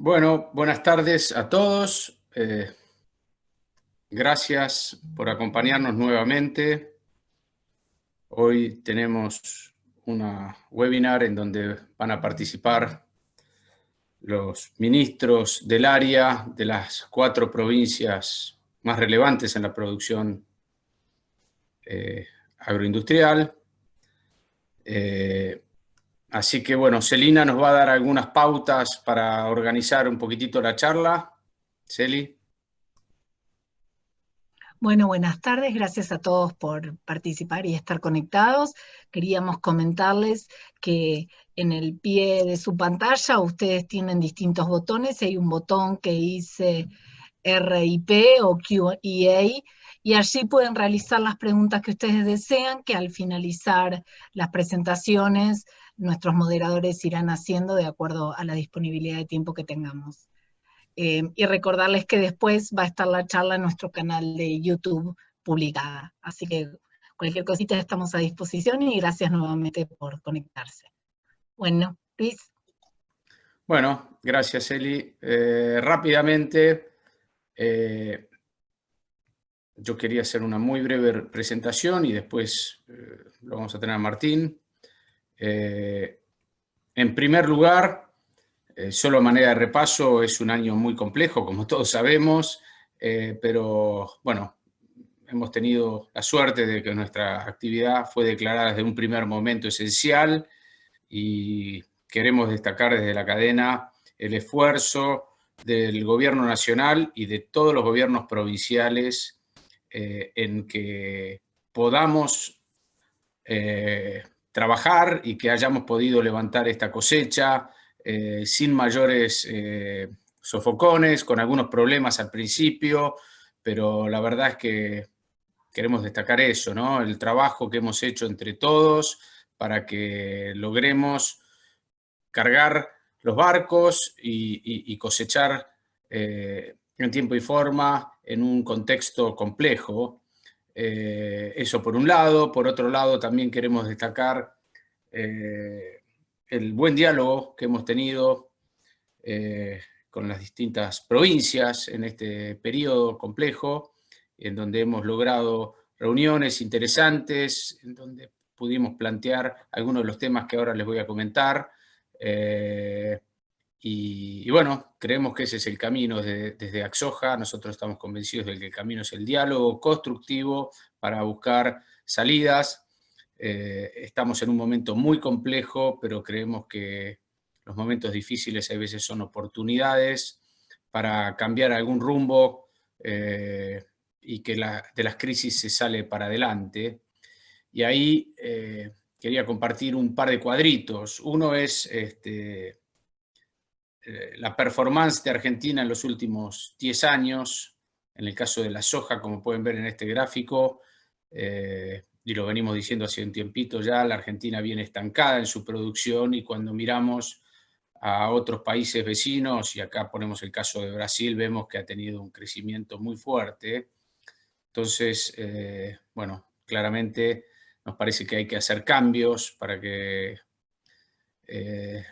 Bueno, buenas tardes a todos. Gracias por acompañarnos nuevamente. Hoy tenemos una webinar en donde van a participar los ministros del área de las 4 provincias más relevantes en la producción agroindustrial. Así que bueno, Celina nos va a dar algunas pautas para organizar un poquitito la charla. Celi. Bueno, buenas tardes, gracias a todos por participar y estar conectados. Queríamos comentarles que en el pie de su pantalla ustedes tienen distintos botones. Hay un botón que dice RIP o Q&A y allí pueden realizar las preguntas que ustedes desean, que al finalizar las presentaciones nuestros moderadores irán haciendo de acuerdo a la disponibilidad de tiempo que tengamos. Y recordarles que después va a estar la charla en nuestro canal de YouTube publicada. Así que cualquier cosita estamos a disposición y gracias nuevamente por conectarse. Bueno, Luis. Bueno, gracias, Eli. Rápidamente, yo quería hacer una muy breve presentación y después lo vamos a tener a Martín. En primer lugar, solo a manera de repaso, es un año muy complejo, como todos sabemos, pero bueno, hemos tenido la suerte de que nuestra actividad fue declarada desde un primer momento esencial y queremos destacar desde la cadena el esfuerzo del gobierno nacional y de todos los gobiernos provinciales en que podamos trabajar y que hayamos podido levantar esta cosecha sin mayores sofocones, con algunos problemas al principio, pero la verdad es que queremos destacar eso, ¿no? El trabajo que hemos hecho entre todos para que logremos cargar los barcos y cosechar en tiempo y forma en un contexto complejo. Eso por un lado. Por otro lado, también queremos destacar el buen diálogo que hemos tenido con las distintas provincias en este periodo complejo, en donde hemos logrado reuniones interesantes, en donde pudimos plantear algunos de los temas que ahora les voy a comentar. Y bueno, creemos que ese es el camino desde Axoja. Nosotros estamos convencidos de que el camino es el diálogo constructivo para buscar salidas. Estamos en un momento muy complejo, pero creemos que los momentos difíciles a veces son oportunidades para cambiar algún rumbo y que de las crisis se sale para adelante. Y ahí quería compartir un par de cuadritos. Uno es la performance de Argentina en los últimos 10 años, en el caso de la soja, como pueden ver en este gráfico, y lo venimos diciendo hace un tiempito ya, la Argentina viene estancada en su producción, y cuando miramos a otros países vecinos, y acá ponemos el caso de Brasil, vemos que ha tenido un crecimiento muy fuerte. Entonces, bueno, claramente nos parece que hay que hacer cambios para que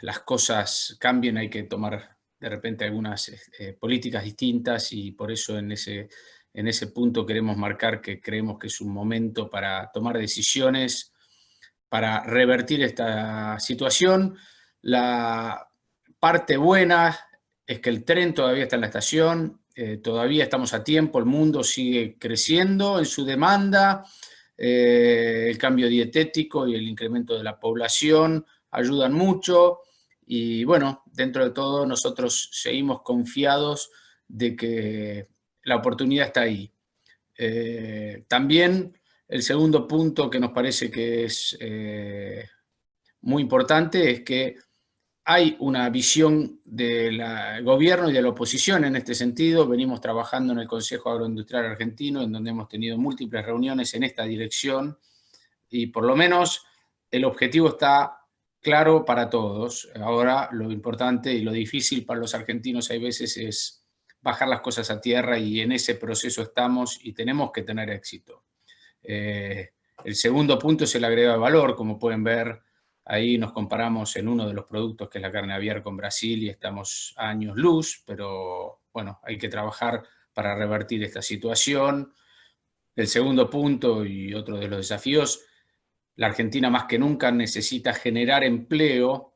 las cosas cambien. Hay que tomar de repente algunas políticas distintas, y por eso en ese punto queremos marcar que creemos que es un momento para tomar decisiones para revertir esta situación. La parte buena es que el tren todavía está en la estación, todavía estamos a tiempo, el mundo sigue creciendo en su demanda, el cambio dietético y el incremento de la población ayudan mucho, y bueno, dentro de todo nosotros seguimos confiados de que la oportunidad está ahí. También el segundo punto que nos parece que es muy importante es que hay una visión del gobierno y de la oposición en este sentido. Venimos trabajando en el Consejo Agroindustrial Argentino, en donde hemos tenido múltiples reuniones en esta dirección, y por lo menos el objetivo está claro para todos. Ahora lo importante y lo difícil para los argentinos hay veces es bajar las cosas a tierra, y en ese proceso estamos y tenemos que tener éxito. El segundo punto es el agregado de valor. Como pueden ver, Ahí nos comparamos en uno de los productos, que es la carne aviar, con Brasil, y estamos a años luz, pero bueno, hay que trabajar para revertir esta situación. El segundo punto y otro de los desafíos, la Argentina más que nunca necesita generar empleo,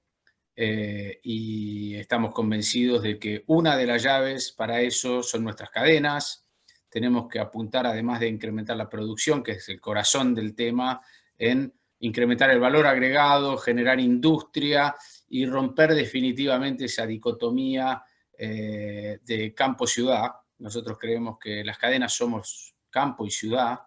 y estamos convencidos de que una de las llaves para eso son nuestras cadenas. Tenemos que apuntar, además de incrementar la producción, que es el corazón del tema, en incrementar el valor agregado, generar industria y romper definitivamente esa dicotomía de campo-ciudad. Nosotros creemos que las cadenas somos campo y ciudad,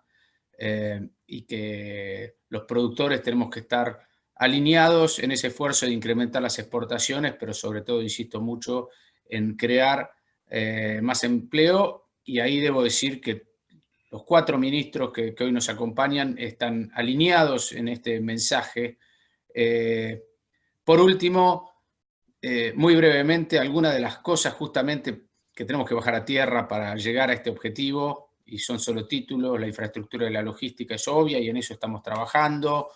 y que los productores tenemos que estar alineados en ese esfuerzo de incrementar las exportaciones, pero sobre todo, insisto mucho, en crear más empleo, y ahí debo decir que los 4 ministros que hoy nos acompañan están alineados en este mensaje. Por último, muy brevemente, algunas de las cosas justamente que tenemos que bajar a tierra para llegar a este objetivo, y son solo títulos. La infraestructura de la logística es obvia y en eso estamos trabajando.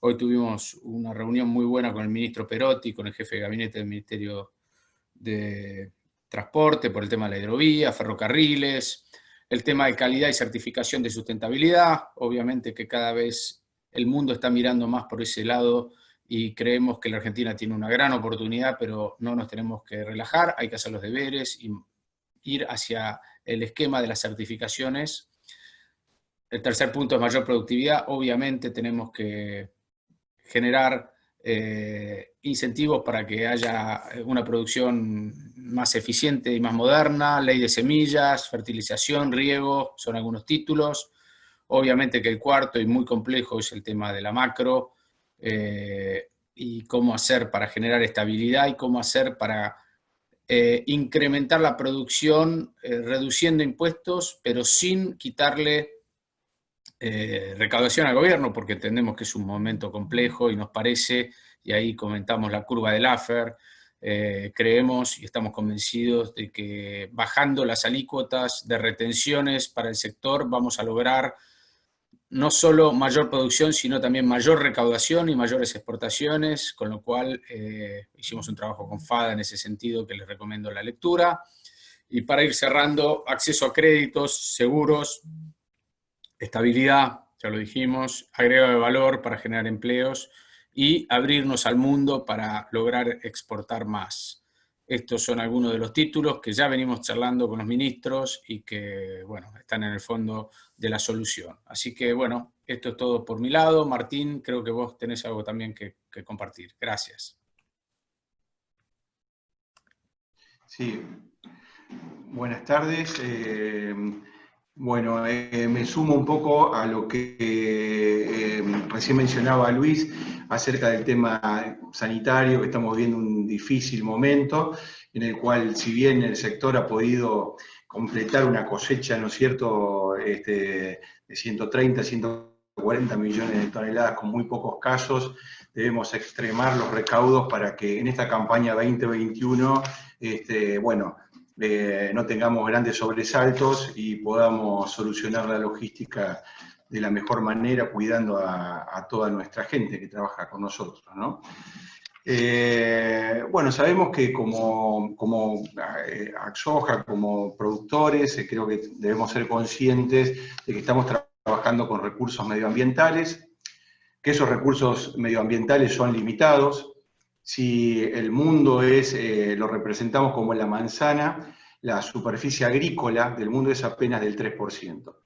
Hoy tuvimos una reunión muy buena con el ministro Perotti, con el jefe de gabinete del Ministerio de Transporte, por el tema de la hidrovía, ferrocarriles, el tema de calidad y certificación de sustentabilidad. Obviamente que cada vez el mundo está mirando más por ese lado y creemos que la Argentina tiene una gran oportunidad, pero no nos tenemos que relajar, hay que hacer los deberes y ir hacia el esquema de las certificaciones. El tercer punto es mayor productividad. Obviamente tenemos que generar incentivos para que haya una producción más eficiente y más moderna. Ley de semillas, fertilización, riego, son algunos títulos. Obviamente que el cuarto y muy complejo es el tema de la macro, y cómo hacer para generar estabilidad y cómo hacer para incrementar la producción, reduciendo impuestos, pero sin quitarle recaudación al gobierno, porque entendemos que es un momento complejo y nos parece, y ahí comentamos la curva de Laffer, creemos y estamos convencidos de que bajando las alícuotas de retenciones para el sector vamos a lograr no solo mayor producción, sino también mayor recaudación y mayores exportaciones, con lo cual hicimos un trabajo con FADA en ese sentido, que les recomiendo la lectura. Y para ir cerrando, acceso a créditos, seguros, estabilidad, ya lo dijimos, agregado de valor para generar empleos y abrirnos al mundo para lograr exportar más. Estos son algunos de los títulos que ya venimos charlando con los ministros y que, bueno, están en el fondo de la solución. Así que, bueno, esto es todo por mi lado. Martín, creo que vos tenés algo también que compartir. Gracias. Sí, buenas tardes. Bueno, me sumo un poco a lo que recién mencionaba Luis acerca del tema sanitario, que estamos viendo un difícil momento, en el cual, si bien el sector ha podido completar una cosecha, ¿no es cierto?, de 130, 140 millones de toneladas con muy pocos casos, debemos extremar los recaudos para que en esta campaña 2021, bueno, no tengamos grandes sobresaltos y podamos solucionar la logística de la mejor manera, cuidando a toda nuestra gente que trabaja con nosotros, ¿no? Bueno, sabemos que como Axoja, como productores, creo que debemos ser conscientes de que estamos trabajando con recursos medioambientales, que esos recursos medioambientales son limitados. Si el mundo lo representamos como la manzana, la superficie agrícola del mundo es apenas del 3%.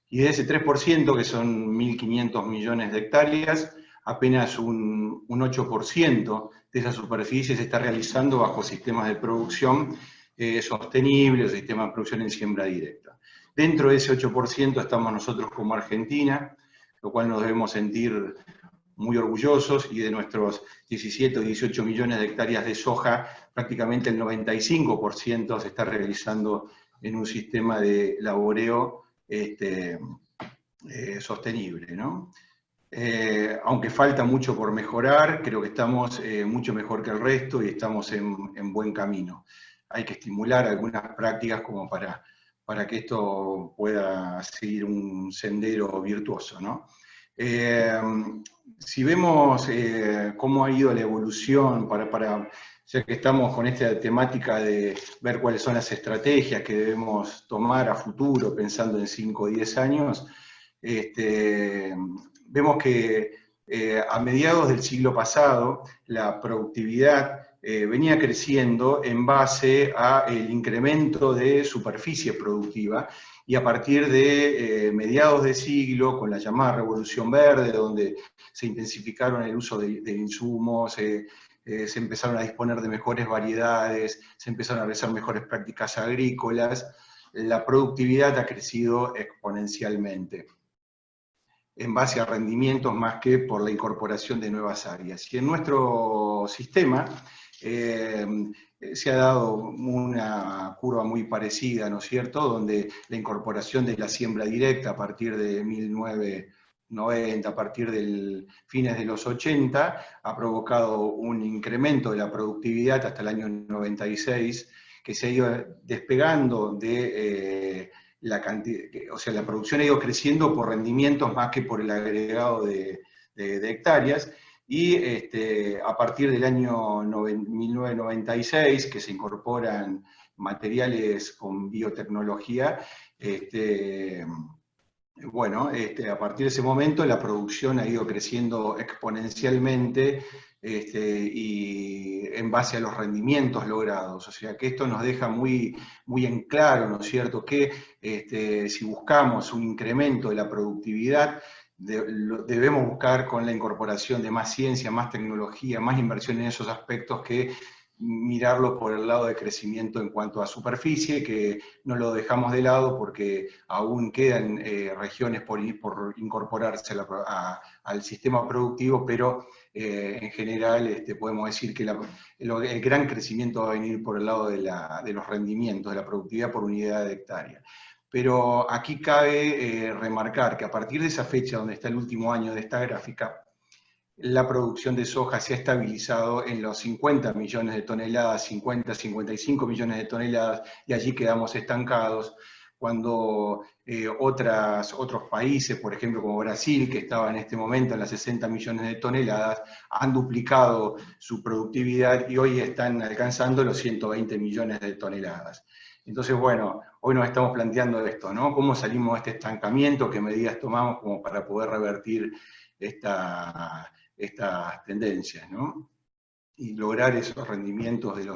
Y de ese 3%, que son 1.500 millones de hectáreas, apenas un 8% de esa superficie se está realizando bajo sistemas de producción sostenibles, o sistemas de producción en siembra directa. Dentro de ese 8% estamos nosotros como Argentina, lo cual nos debemos sentir muy orgullosos, y de nuestros 17 o 18 millones de hectáreas de soja, prácticamente el 95% se está realizando en un sistema de laboreo sostenible, ¿no? Aunque falta mucho por mejorar, creo que estamos mucho mejor que el resto y estamos en buen camino. Hay que estimular algunas prácticas como para que esto pueda seguir un sendero virtuoso, ¿no? Si vemos cómo ha ido la evolución, ya que estamos con esta temática de ver cuáles son las estrategias que debemos tomar a futuro, pensando en 5 o 10 años, vemos que a mediados del siglo pasado la productividad venía creciendo en base al incremento de superficie productiva, y a partir de mediados de siglo, con la llamada Revolución Verde, donde se intensificaron el uso de insumos, se empezaron a disponer de mejores variedades, se empezaron a realizar mejores prácticas agrícolas, la productividad ha crecido exponencialmente en base a rendimientos más que por la incorporación de nuevas áreas. Y en nuestro sistema se ha dado una curva muy parecida, ¿no es cierto?, donde la incorporación de la siembra directa a partir de 1990, a partir de fines de los 80, ha provocado un incremento de la productividad hasta el año 96, que se ha ido despegando de la cantidad, o sea, la producción ha ido creciendo por rendimientos más que por el agregado de hectáreas, y a partir del año 1996, que se incorporan materiales con biotecnología, bueno, a partir de ese momento la producción ha ido creciendo exponencialmente y en base a los rendimientos logrados. O sea que esto nos deja muy, muy en claro, ¿no es cierto?, que si buscamos un incremento de la productividad, debemos buscar con la incorporación de más ciencia, más tecnología, más inversión en esos aspectos, que mirarlo por el lado de crecimiento en cuanto a superficie, que no lo dejamos de lado porque aún quedan regiones por incorporarse al sistema productivo, pero en general podemos decir que el gran crecimiento va a venir por el lado de los rendimientos, de la productividad por unidad de hectárea. Pero aquí cabe remarcar que a partir de esa fecha, donde está el último año de esta gráfica, la producción de soja se ha estabilizado en los 50 millones de toneladas, 50, 55 millones de toneladas, y allí quedamos estancados, cuando otros países, por ejemplo como Brasil, que estaba en este momento en las 60 millones de toneladas, han duplicado su productividad y hoy están alcanzando los 120 millones de toneladas. Entonces, bueno, hoy nos estamos planteando esto, ¿no? ¿Cómo salimos de este estancamiento? ¿Qué medidas tomamos como para poder revertir estas tendencias, ¿no? Y lograr esos rendimientos de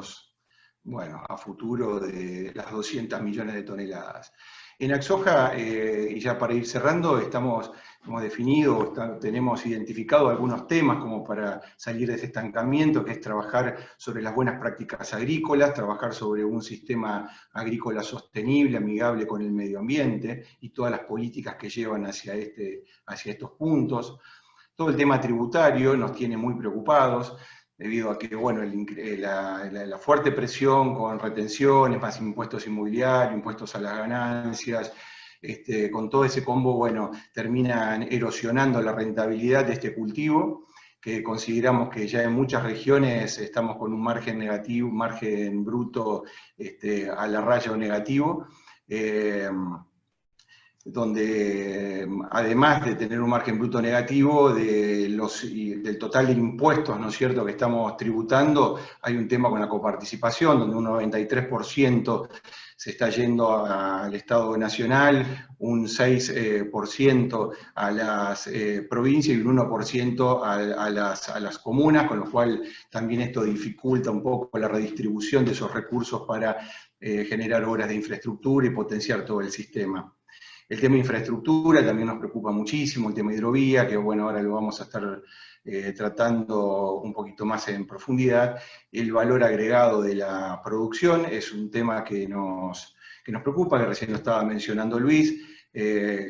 a futuro de las 200 millones de toneladas. En Axoja, y ya para ir cerrando, hemos definido, tenemos identificado algunos temas como para salir de ese estancamiento, que es trabajar sobre las buenas prácticas agrícolas, trabajar sobre un sistema agrícola sostenible, amigable con el medio ambiente, y todas las políticas que llevan hacia estos puntos. Todo el tema tributario nos tiene muy preocupados, debido a que, bueno, la fuerte presión con retenciones, más impuestos inmobiliarios, impuestos a las ganancias, con todo ese combo, bueno, terminan erosionando la rentabilidad de este cultivo, que consideramos que ya en muchas regiones estamos con un margen negativo, un margen bruto a la raya o negativo, donde además de tener un margen bruto negativo del total de impuestos, ¿no es cierto?, que estamos tributando, hay un tema con la coparticipación, donde un 93% se está yendo al Estado Nacional, un 6% a las provincias y un 1% a las comunas, con lo cual también esto dificulta un poco la redistribución de esos recursos para generar obras de infraestructura y potenciar todo el sistema. El tema de infraestructura también nos preocupa muchísimo, el tema hidrovía, que bueno, ahora lo vamos a estar tratando un poquito más en profundidad. El valor agregado de la producción es un tema que nos preocupa, que recién lo estaba mencionando Luis.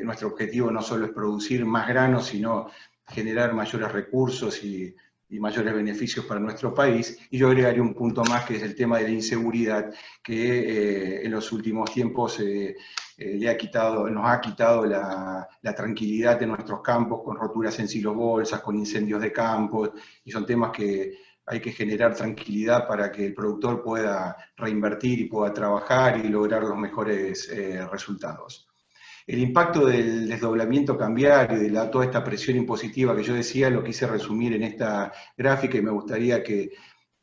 Nuestro objetivo no solo es producir más granos, sino generar mayores recursos y mayores beneficios para nuestro país. Y yo agregaría un punto más, que es el tema de la inseguridad, que en los últimos tiempos nos ha quitado la tranquilidad de nuestros campos, con roturas en silobolsas, con incendios de campos, y son temas que hay que generar tranquilidad para que el productor pueda reinvertir y pueda trabajar y lograr los mejores resultados. El impacto del desdoblamiento cambiario y de toda esta presión impositiva que yo decía, lo quise resumir en esta gráfica y me gustaría que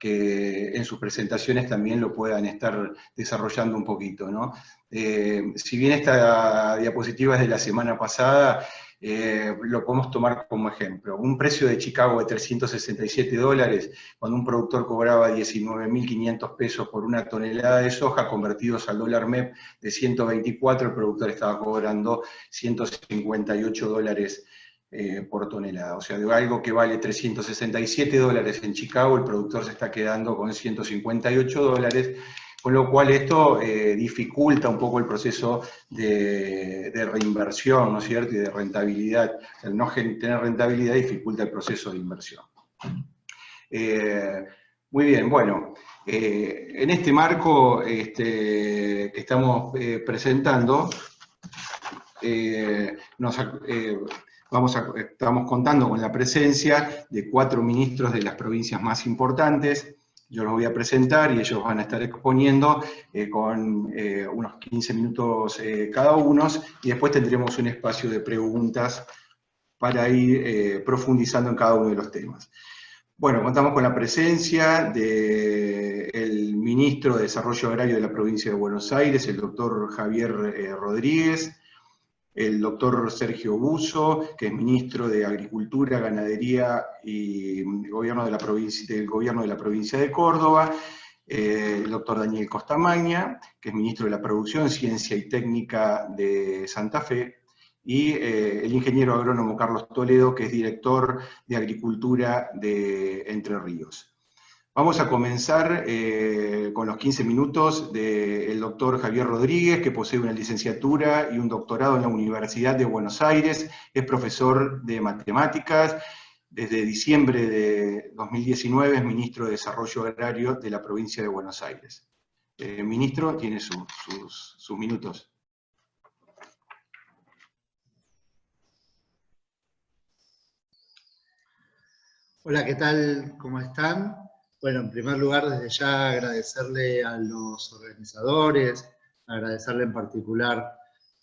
en sus presentaciones también lo puedan estar desarrollando un poquito, ¿no? Si bien esta diapositiva es de la semana pasada, lo podemos tomar como ejemplo. Un precio de Chicago de $367, cuando un productor cobraba 19.500 pesos por una tonelada de soja, convertidos al dólar MEP de 124, el productor estaba cobrando $158 por tonelada. O sea, de algo que vale $367 en Chicago, el productor se está quedando con $158, con lo cual esto dificulta un poco el proceso de reinversión, ¿no es cierto?, y de rentabilidad. El no tener rentabilidad dificulta el proceso de inversión. Muy bien, bueno, en este marco que estamos presentando, estamos contando con la presencia de 4 ministros de las provincias más importantes. Yo los voy a presentar y ellos van a estar exponiendo con unos 15 minutos cada uno, y después tendremos un espacio de preguntas para ir profundizando en cada uno de los temas. Bueno, contamos con la presencia del ministro de Desarrollo Agrario de la provincia de Buenos Aires, el doctor Javier Rodríguez, el doctor Sergio Busso, que es ministro de Agricultura, Ganadería y del gobierno de la provincia de Córdoba, el doctor Daniel Costamagna, que es ministro de la Producción, Ciencia y Técnica de Santa Fe, y el ingeniero agrónomo Carlos Toledo, que es director de Agricultura de Entre Ríos. Vamos a comenzar con los 15 minutos del doctor Javier Rodríguez, que posee una licenciatura y un doctorado en la Universidad de Buenos Aires, es profesor de matemáticas, desde diciembre de 2019 es ministro de Desarrollo Agrario de la provincia de Buenos Aires. Ministro, tiene sus minutos. Hola, ¿qué tal? ¿Cómo están? Bueno, en primer lugar, desde ya agradecerle a los organizadores, agradecerle en particular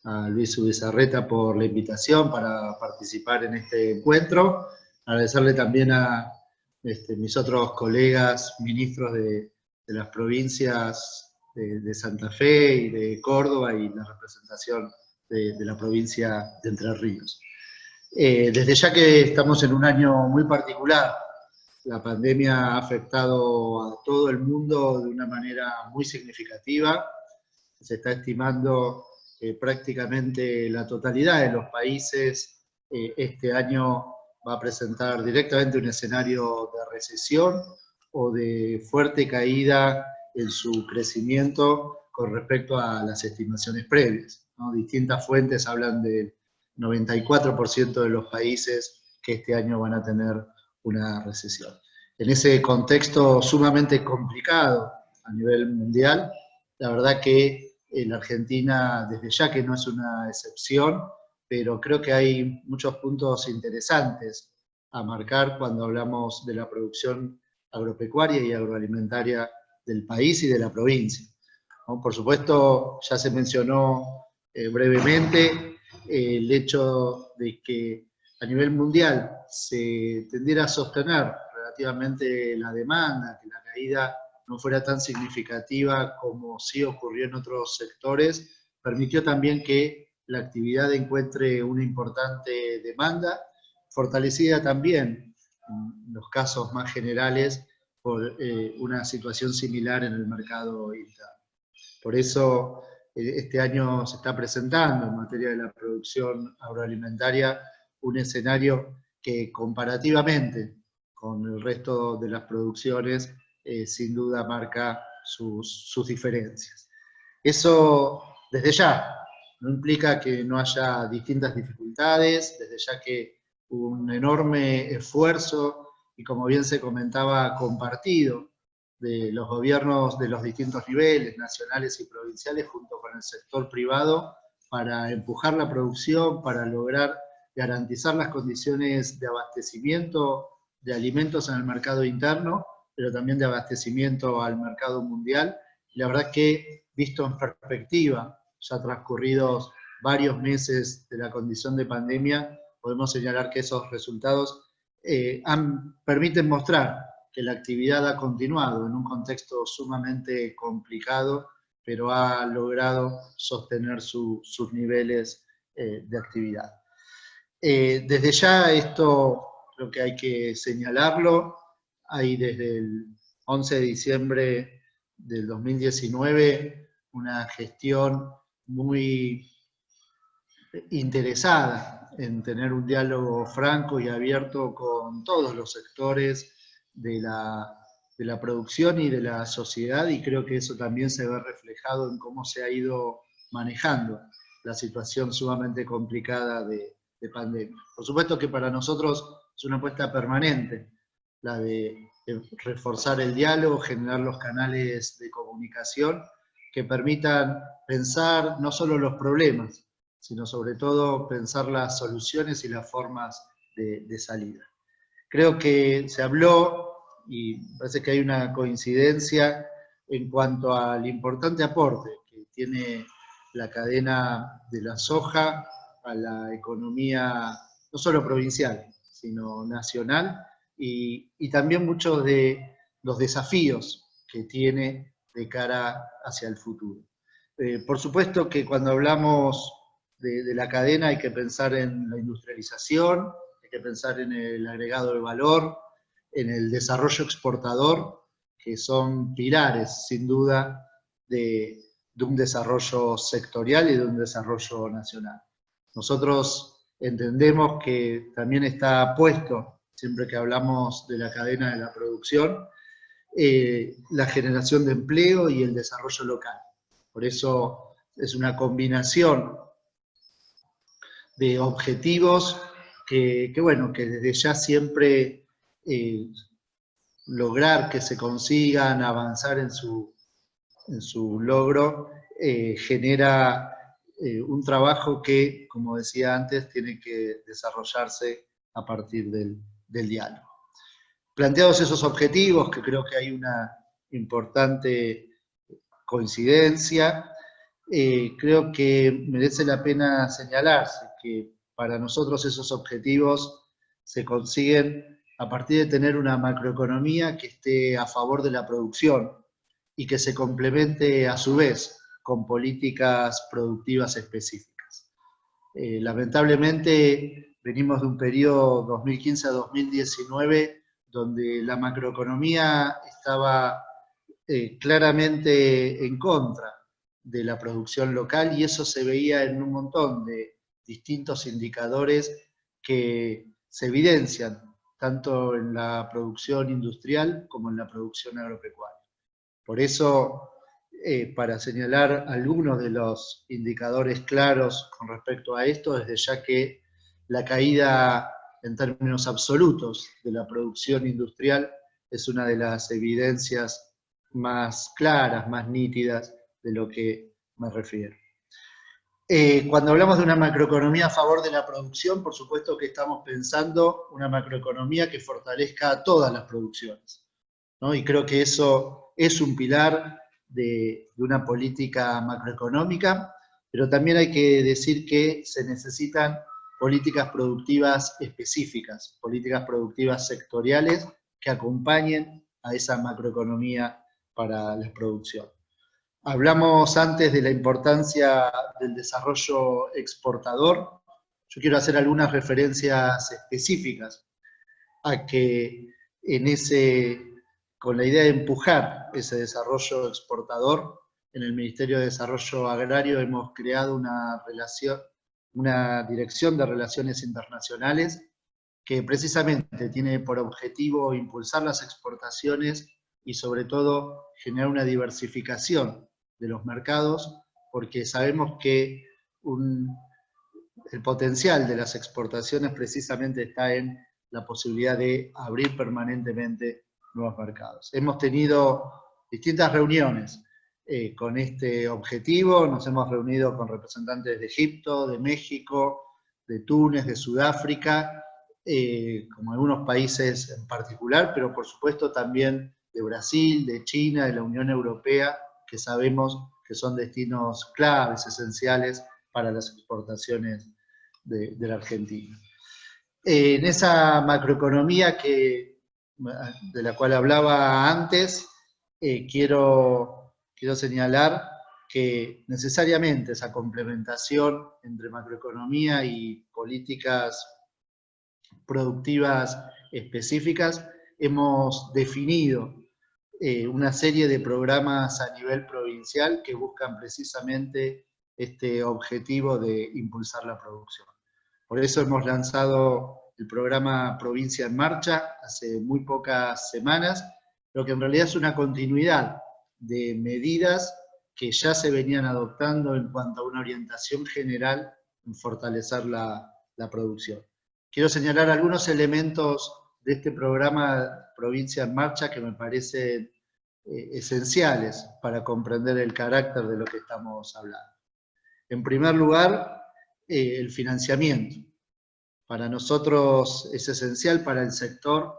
a Luis Ubizarreta por la invitación para participar en este encuentro, agradecerle también a mis otros colegas ministros de las provincias de Santa Fe y de Córdoba y la representación de la provincia de Entre Ríos. Desde ya que estamos en un año muy particular, la pandemia ha afectado a todo el mundo de una manera muy significativa. Se está estimando que prácticamente la totalidad de los países este año va a presentar directamente un escenario de recesión o de fuerte caída en su crecimiento con respecto a las estimaciones previas, ¿no? Distintas fuentes hablan del 94% de los países que este año van a tener una recesión. En ese contexto sumamente complicado a nivel mundial, la verdad que la Argentina, desde ya que no es una excepción, pero creo que hay muchos puntos interesantes a marcar cuando hablamos de la producción agropecuaria y agroalimentaria del país y de la provincia, ¿no? Por supuesto, ya se mencionó brevemente el hecho de que a nivel mundial se tendiera a sostener relativamente la demanda, que la caída no fuera tan significativa como sí ocurrió en otros sectores, permitió también que la actividad encuentre una importante demanda, fortalecida también, en los casos más generales, por una situación similar en el mercado interno. Por eso, este año se está presentando en materia de la producción agroalimentaria un escenario que comparativamente con el resto de las producciones sin duda marca sus diferencias. Eso desde ya no implica que no haya distintas dificultades, desde ya que un enorme esfuerzo y, como bien se comentaba, compartido de los gobiernos de los distintos niveles, nacionales y provinciales, junto con el sector privado, para empujar la producción, para lograr garantizar las condiciones de abastecimiento de alimentos en el mercado interno, pero también de abastecimiento al mercado mundial. La verdad que, visto en perspectiva, ya transcurridos varios meses de la condición de pandemia, podemos señalar que esos resultados permiten mostrar que la actividad ha continuado en un contexto sumamente complicado, pero ha logrado sostener sus niveles de actividad. Desde ya esto creo que hay que señalarlo. Hay desde el 11 de diciembre del 2019 una gestión muy interesada en tener un diálogo franco y abierto con todos los sectores de la producción y de la sociedad, y creo que eso también se ve reflejado en cómo se ha ido manejando la situación sumamente complicada de pandemia. Por supuesto que para nosotros es una apuesta permanente la de reforzar el diálogo, generar los canales de comunicación que permitan pensar no solo los problemas, sino sobre todo pensar las soluciones y las formas de salida. Creo que se habló, y parece que hay una coincidencia en cuanto al importante aporte que tiene la cadena de la soja a la economía no solo provincial, sino nacional, y también muchos de los desafíos que tiene de cara hacia el futuro. Por supuesto que cuando hablamos de la cadena hay que pensar en la industrialización, hay que pensar en el agregado de valor, en el desarrollo exportador, que son pilares, sin duda, de un desarrollo sectorial y de un desarrollo nacional. Nosotros entendemos que también está puesto, siempre que hablamos de la cadena de la producción, la generación de empleo y el desarrollo local. Por eso es una combinación de objetivos que desde ya siempre lograr que se consigan avanzar en su logro genera un trabajo que, como decía antes, tiene que desarrollarse a partir del diálogo. Planteados esos objetivos, que creo que hay una importante coincidencia, creo que merece la pena señalarse que para nosotros esos objetivos se consiguen a partir de tener una macroeconomía que esté a favor de la producción y que se complemente a su vez con políticas productivas específicas. Lamentablemente venimos de un periodo 2015 a 2019 donde la macroeconomía estaba claramente en contra de la producción local, y eso se veía en un montón de distintos indicadores que se evidencian tanto en la producción industrial como en la producción agropecuaria. Por eso, para señalar algunos de los indicadores claros con respecto a esto, desde ya que la caída en términos absolutos de la producción industrial es una de las evidencias más claras, más nítidas de lo que me refiero. Cuando hablamos de una macroeconomía a favor de la producción, por supuesto que estamos pensando una macroeconomía que fortalezca a todas las producciones, ¿no? Y creo que eso es un pilar de una política macroeconómica, pero también hay que decir que se necesitan políticas productivas específicas, políticas productivas sectoriales que acompañen a esa macroeconomía para la producción. Hablamos antes de la importancia del desarrollo exportador. Yo quiero hacer algunas referencias específicas a que con la idea de empujar ese desarrollo exportador, en el Ministerio de Desarrollo Agrario hemos creado una dirección de relaciones internacionales que precisamente tiene por objetivo impulsar las exportaciones y sobre todo generar una diversificación de los mercados, porque sabemos que el potencial de las exportaciones precisamente está en la posibilidad de abrir permanentemente nuevos mercados. Hemos tenido distintas reuniones con este objetivo, nos hemos reunido con representantes de Egipto, de México, de Túnez, de Sudáfrica, como algunos países en particular, pero por supuesto también de Brasil, de China, de la Unión Europea, que sabemos que son destinos claves, esenciales para las exportaciones de la Argentina. En esa macroeconomía de la cual hablaba antes, quiero señalar que necesariamente esa complementación entre macroeconomía y políticas productivas específicas, hemos definido una serie de programas a nivel provincial que buscan precisamente este objetivo de impulsar la producción. Por eso hemos lanzado el programa Provincia en Marcha hace muy pocas semanas, lo que en realidad es una continuidad de medidas que ya se venían adoptando en cuanto a una orientación general en fortalecer la producción. Quiero señalar algunos elementos de este programa Provincia en Marcha que me parecen esenciales para comprender el carácter de lo que estamos hablando. En primer lugar, el financiamiento. Para nosotros es esencial para el sector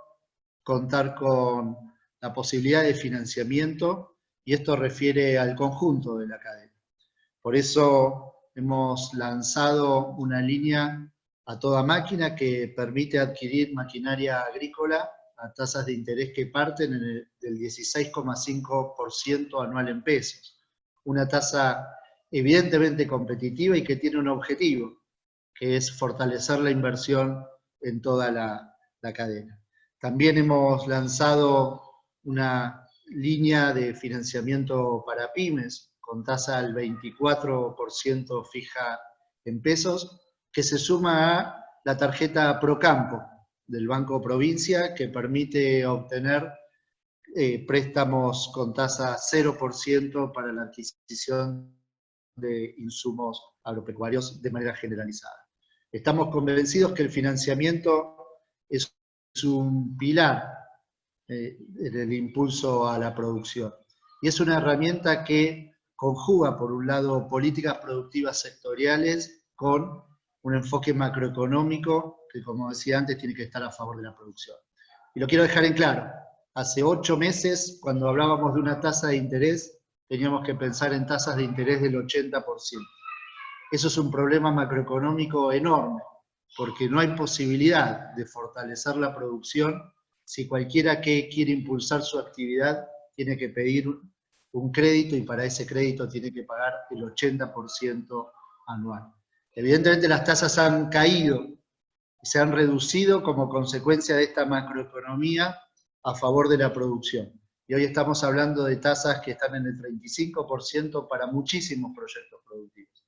contar con la posibilidad de financiamiento, y esto refiere al conjunto de la cadena. Por eso hemos lanzado una línea a toda máquina que permite adquirir maquinaria agrícola a tasas de interés que parten del 16,5% anual en pesos. Una tasa evidentemente competitiva y que tiene un objetivo, que es fortalecer la inversión en toda la cadena. También hemos lanzado una línea de financiamiento para pymes, con tasa al 24% fija en pesos, que se suma a la tarjeta Procampo del Banco Provincia, que permite obtener préstamos con tasa 0% para la adquisición de insumos agropecuarios de manera generalizada. Estamos convencidos que el financiamiento es un pilar en el impulso a la producción, y es una herramienta que conjuga, por un lado, políticas productivas sectoriales con un enfoque macroeconómico que, como decía antes, tiene que estar a favor de la producción. Y lo quiero dejar en claro, hace 8 meses, cuando hablábamos de una tasa de interés, teníamos que pensar en tasas de interés del 80%. Eso es un problema macroeconómico enorme, porque no hay posibilidad de fortalecer la producción si cualquiera que quiere impulsar su actividad tiene que pedir un crédito, y para ese crédito tiene que pagar el 80% anual. Evidentemente las tasas han caído y se han reducido como consecuencia de esta macroeconomía a favor de la producción. Y hoy estamos hablando de tasas que están en el 35% para muchísimos proyectos productivos.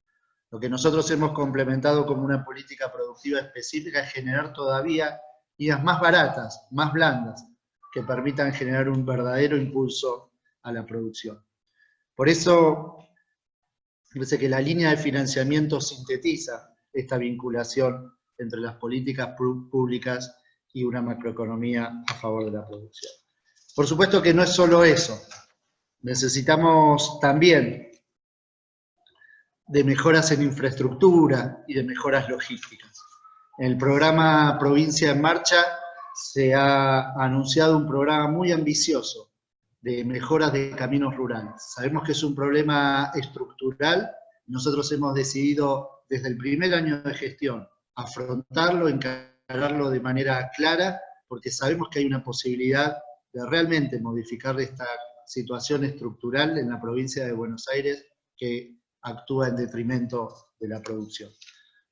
Lo que nosotros hemos complementado como una política productiva específica es generar todavía vías más baratas, más blandas, que permitan generar un verdadero impulso a la producción. Por eso, parece que la línea de financiamiento sintetiza esta vinculación entre las políticas públicas y una macroeconomía a favor de la producción. Por supuesto que no es solo eso. Necesitamos también de mejoras en infraestructura y de mejoras logísticas. En el programa Provincia en Marcha se ha anunciado un programa muy ambicioso de mejoras de caminos rurales. Sabemos que es un problema estructural. Nosotros hemos decidido desde el primer año de gestión afrontarlo, encararlo de manera clara, porque sabemos que hay una posibilidad de realmente modificar esta situación estructural en la provincia de Buenos Aires que actúa en detrimento de la producción.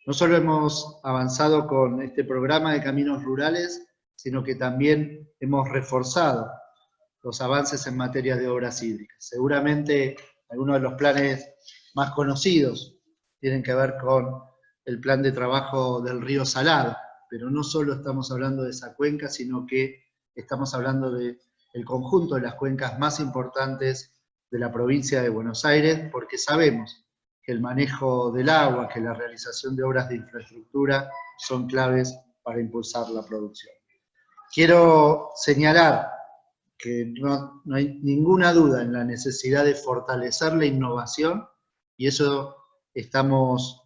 No solo hemos avanzado con este programa de caminos rurales, sino que también hemos reforzado los avances en materia de obras hídricas. Seguramente algunos de los planes más conocidos tienen que ver con el plan de trabajo del río Salado, pero no solo estamos hablando de esa cuenca, sino que estamos hablando del conjunto de las cuencas más importantes de la provincia de Buenos Aires, porque sabemos que el manejo del agua, que la realización de obras de infraestructura son claves para impulsar la producción. Quiero señalar que no hay ninguna duda en la necesidad de fortalecer la innovación, y eso estamos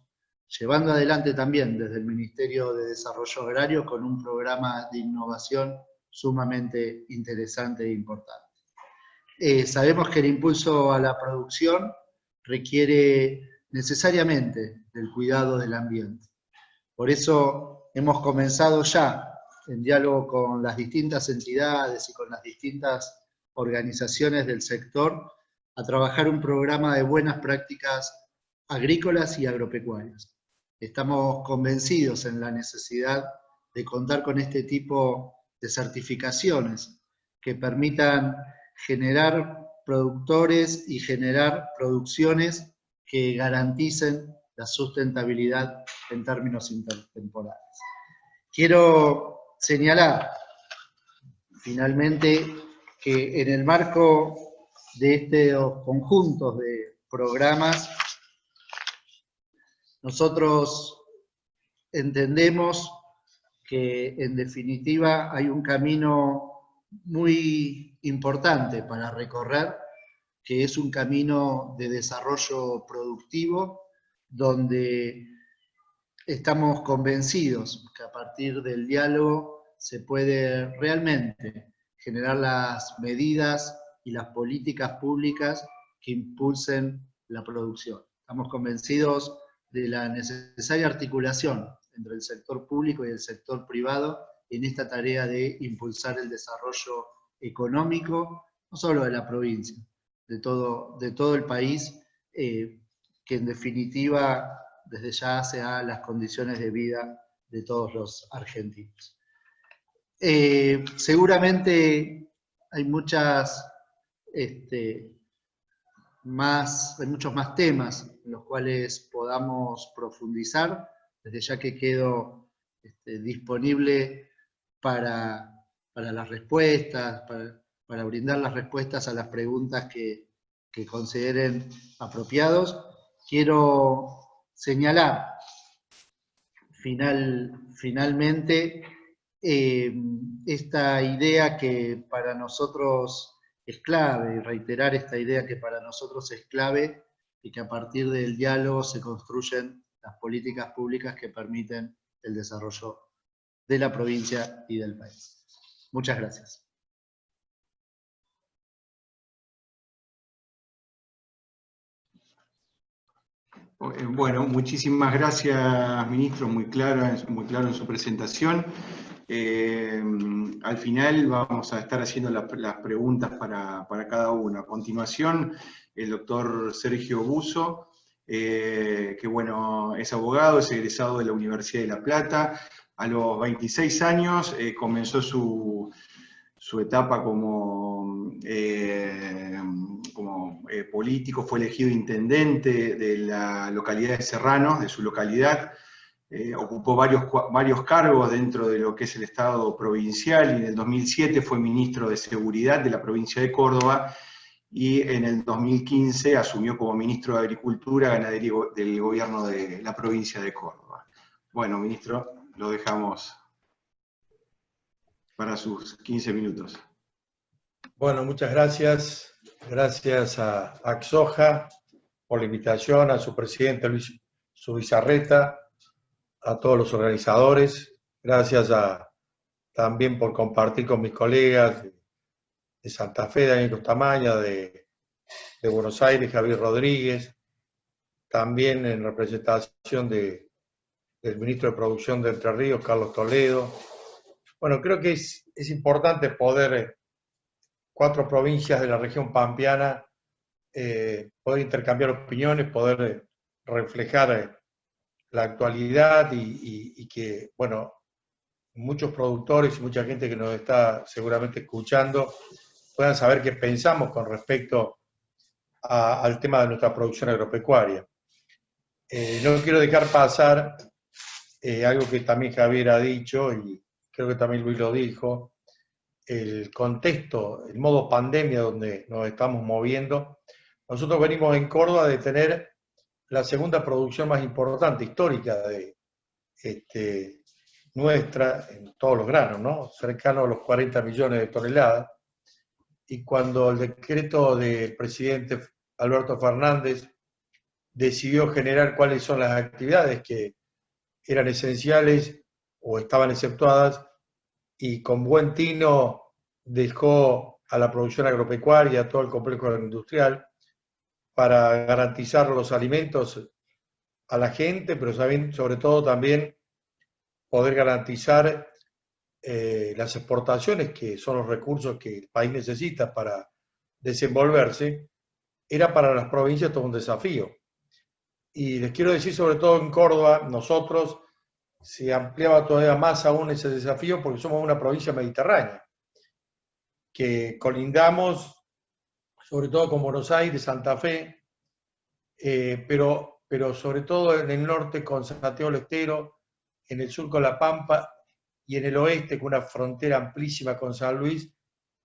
llevando adelante también desde el Ministerio de Desarrollo Agrario con un programa de innovación sumamente interesante e importante. Sabemos que el impulso a la producción requiere necesariamente del cuidado del ambiente. Por eso hemos comenzado ya, en diálogo con las distintas entidades y con las distintas organizaciones del sector, a trabajar un programa de buenas prácticas agrícolas y agropecuarias. Estamos convencidos en la necesidad de contar con este tipo de certificaciones que permitan generar productores y generar producciones que garanticen la sustentabilidad en términos intertemporales. Quiero señalar, finalmente, que en el marco de estos conjuntos de programas, nosotros entendemos que, en definitiva, hay un camino muy importante para recorrer, que es un camino de desarrollo productivo, donde estamos convencidos que a partir del diálogo se puede realmente generar las medidas y las políticas públicas que impulsen la producción. Estamos convencidos de la necesaria articulación entre el sector público y el sector privado en esta tarea de impulsar el desarrollo económico, no solo de la provincia, de todo el país, que en definitiva desde ya se hagan las condiciones de vida de todos los argentinos. Seguramente hay muchos más temas en los cuales podamos profundizar, desde ya que quedo disponible para las respuestas, para brindar las respuestas a las preguntas que consideren apropiados. Quiero señalar finalmente esta idea que para nosotros es clave, y reiterar esta idea que para nosotros es clave, y que a partir del diálogo se construyen las políticas públicas que permiten el desarrollo de la provincia y del país. Muchas gracias. Bueno, muchísimas gracias, ministro, muy claro en su presentación. Al final vamos a estar haciendo las preguntas para cada uno. A continuación, el doctor Sergio Buso, que bueno, es abogado, es egresado de la Universidad de La Plata. A los 26 años comenzó su etapa como político, fue elegido intendente de la localidad de Serrano, de su localidad. Ocupó varios cargos dentro de lo que es el Estado provincial, y en el 2007 fue ministro de Seguridad de la provincia de Córdoba, y en el 2015 asumió como ministro de Agricultura, Ganadería del gobierno de la provincia de Córdoba. Bueno, ministro, lo dejamos para sus 15 minutos. Bueno, muchas gracias. Gracias a Axoja por la invitación, a su presidente Luis Subizarreta, a todos los organizadores. Gracias también por compartir con mis colegas de Santa Fe, Daniel Costamaña, de Buenos Aires, Javier Rodríguez, también en representación del ministro de Producción de Entre Ríos, Carlos Toledo. Bueno, creo que es importante poder, 4 provincias de la región pampeana, poder intercambiar opiniones, poder reflejar la actualidad y que, bueno, muchos productores y mucha gente que nos está seguramente escuchando puedan saber qué pensamos con respecto al tema de nuestra producción agropecuaria. No quiero dejar pasar algo que también Javier ha dicho, y creo que también Luis lo dijo, el contexto, el modo pandemia donde nos estamos moviendo. Nosotros venimos en Córdoba de tener la segunda producción más importante, histórica, nuestra, en todos los granos, ¿no? Cercano a los 40 millones de toneladas. Y cuando el decreto del presidente Alberto Fernández decidió generar cuáles son las actividades que eran esenciales o estaban exceptuadas, y con buen tino dejó a la producción agropecuaria, a todo el complejo agroindustrial, para garantizar los alimentos a la gente, pero sobre todo también poder garantizar las exportaciones, que son los recursos que el país necesita para desenvolverse, era para las provincias todo un desafío. Y les quiero decir, sobre todo en Córdoba, nosotros se ampliaba todavía más aún ese desafío porque somos una provincia mediterránea, que colindamos sobre todo con Buenos Aires, Santa Fe, pero sobre todo en el norte con Santiago del Estero, en el sur con La Pampa y en el oeste con una frontera amplísima con San Luis,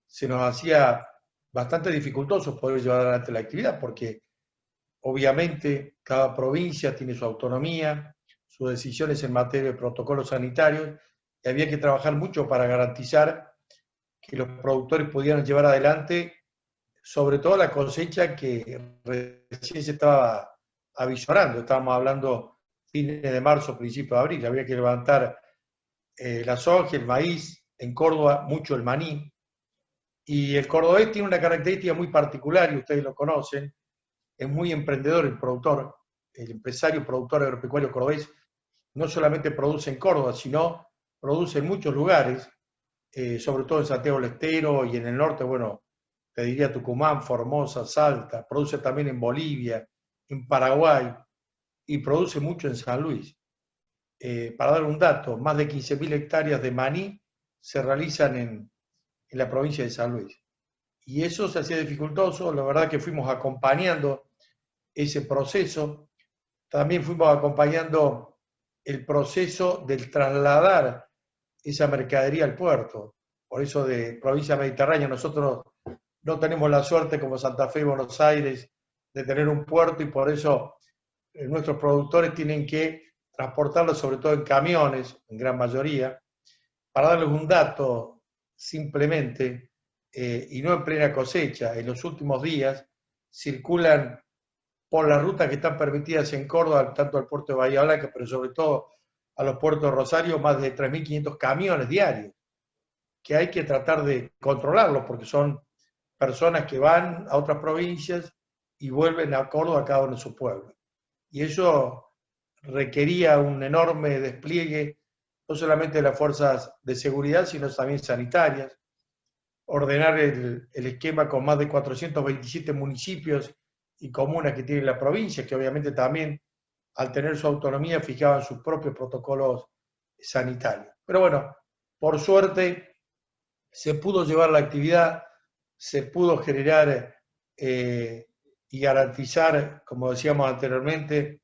se nos hacía bastante dificultoso poder llevar adelante la actividad, porque obviamente cada provincia tiene su autonomía, sus decisiones en materia de protocolos sanitarios, y había que trabajar mucho para garantizar que los productores pudieran llevar adelante sobre todo la cosecha que recién se estaba avisorando. Estábamos hablando fines de marzo, principios de abril. Había que levantar la soja, el maíz, en Córdoba mucho el maní. Y el cordobés tiene una característica muy particular, y ustedes lo conocen, es muy emprendedor el productor, el empresario productor agropecuario cordobés. No solamente produce en Córdoba, sino produce en muchos lugares, sobre todo en Santiago del Estero y en el norte, bueno, te diría Tucumán, Formosa, Salta, produce también en Bolivia, en Paraguay, y produce mucho en San Luis. Para dar un dato, más de 15.000 hectáreas de maní se realizan en la provincia de San Luis. Y eso se hacía dificultoso, la verdad que fuimos acompañando ese proceso, también fuimos acompañando el proceso del trasladar esa mercadería al puerto. Por eso de provincia mediterránea nosotros no tenemos la suerte como Santa Fe y Buenos Aires de tener un puerto, y por eso nuestros productores tienen que transportarlo sobre todo en camiones, en gran mayoría. Para darles un dato simplemente, y no en plena cosecha, en los últimos días circulan por las rutas que están permitidas en Córdoba, tanto al puerto de Bahía Blanca, pero sobre todo a los puertos de Rosario, más de 3.500 camiones diarios, que hay que tratar de controlarlos, porque son personas que van a otras provincias y vuelven a Córdoba cada uno en su pueblo. Y eso requería un enorme despliegue, no solamente de las fuerzas de seguridad, sino también sanitarias, ordenar el esquema con más de 427 municipios y comunas que tiene la provincia, que obviamente también, al tener su autonomía, fijaban sus propios protocolos sanitarios. Pero bueno, por suerte se pudo llevar la actividad, se pudo generar y garantizar, como decíamos anteriormente,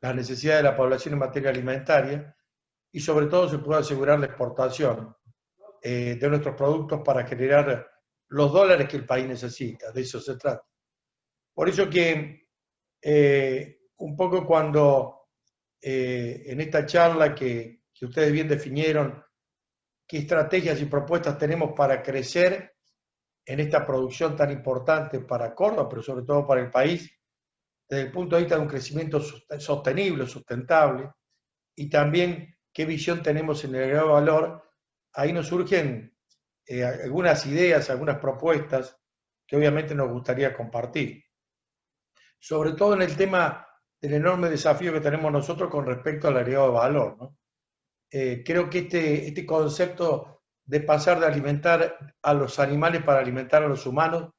las necesidades de la población en materia alimentaria, y sobre todo se pudo asegurar la exportación de nuestros productos para generar los dólares que el país necesita. De eso se trata. Por eso que un poco cuando en esta charla que ustedes bien definieron, qué estrategias y propuestas tenemos para crecer en esta producción tan importante para Córdoba, pero sobre todo para el país, desde el punto de vista de un crecimiento sostenible, sustentable, y también qué visión tenemos en el agregado valor. Ahí nos surgen algunas ideas, algunas propuestas que obviamente nos gustaría compartir. Sobre todo en el tema del enorme desafío que tenemos nosotros con respecto al agregado de valor, ¿no? Creo que este concepto de pasar de alimentar a los animales para alimentar a los humanos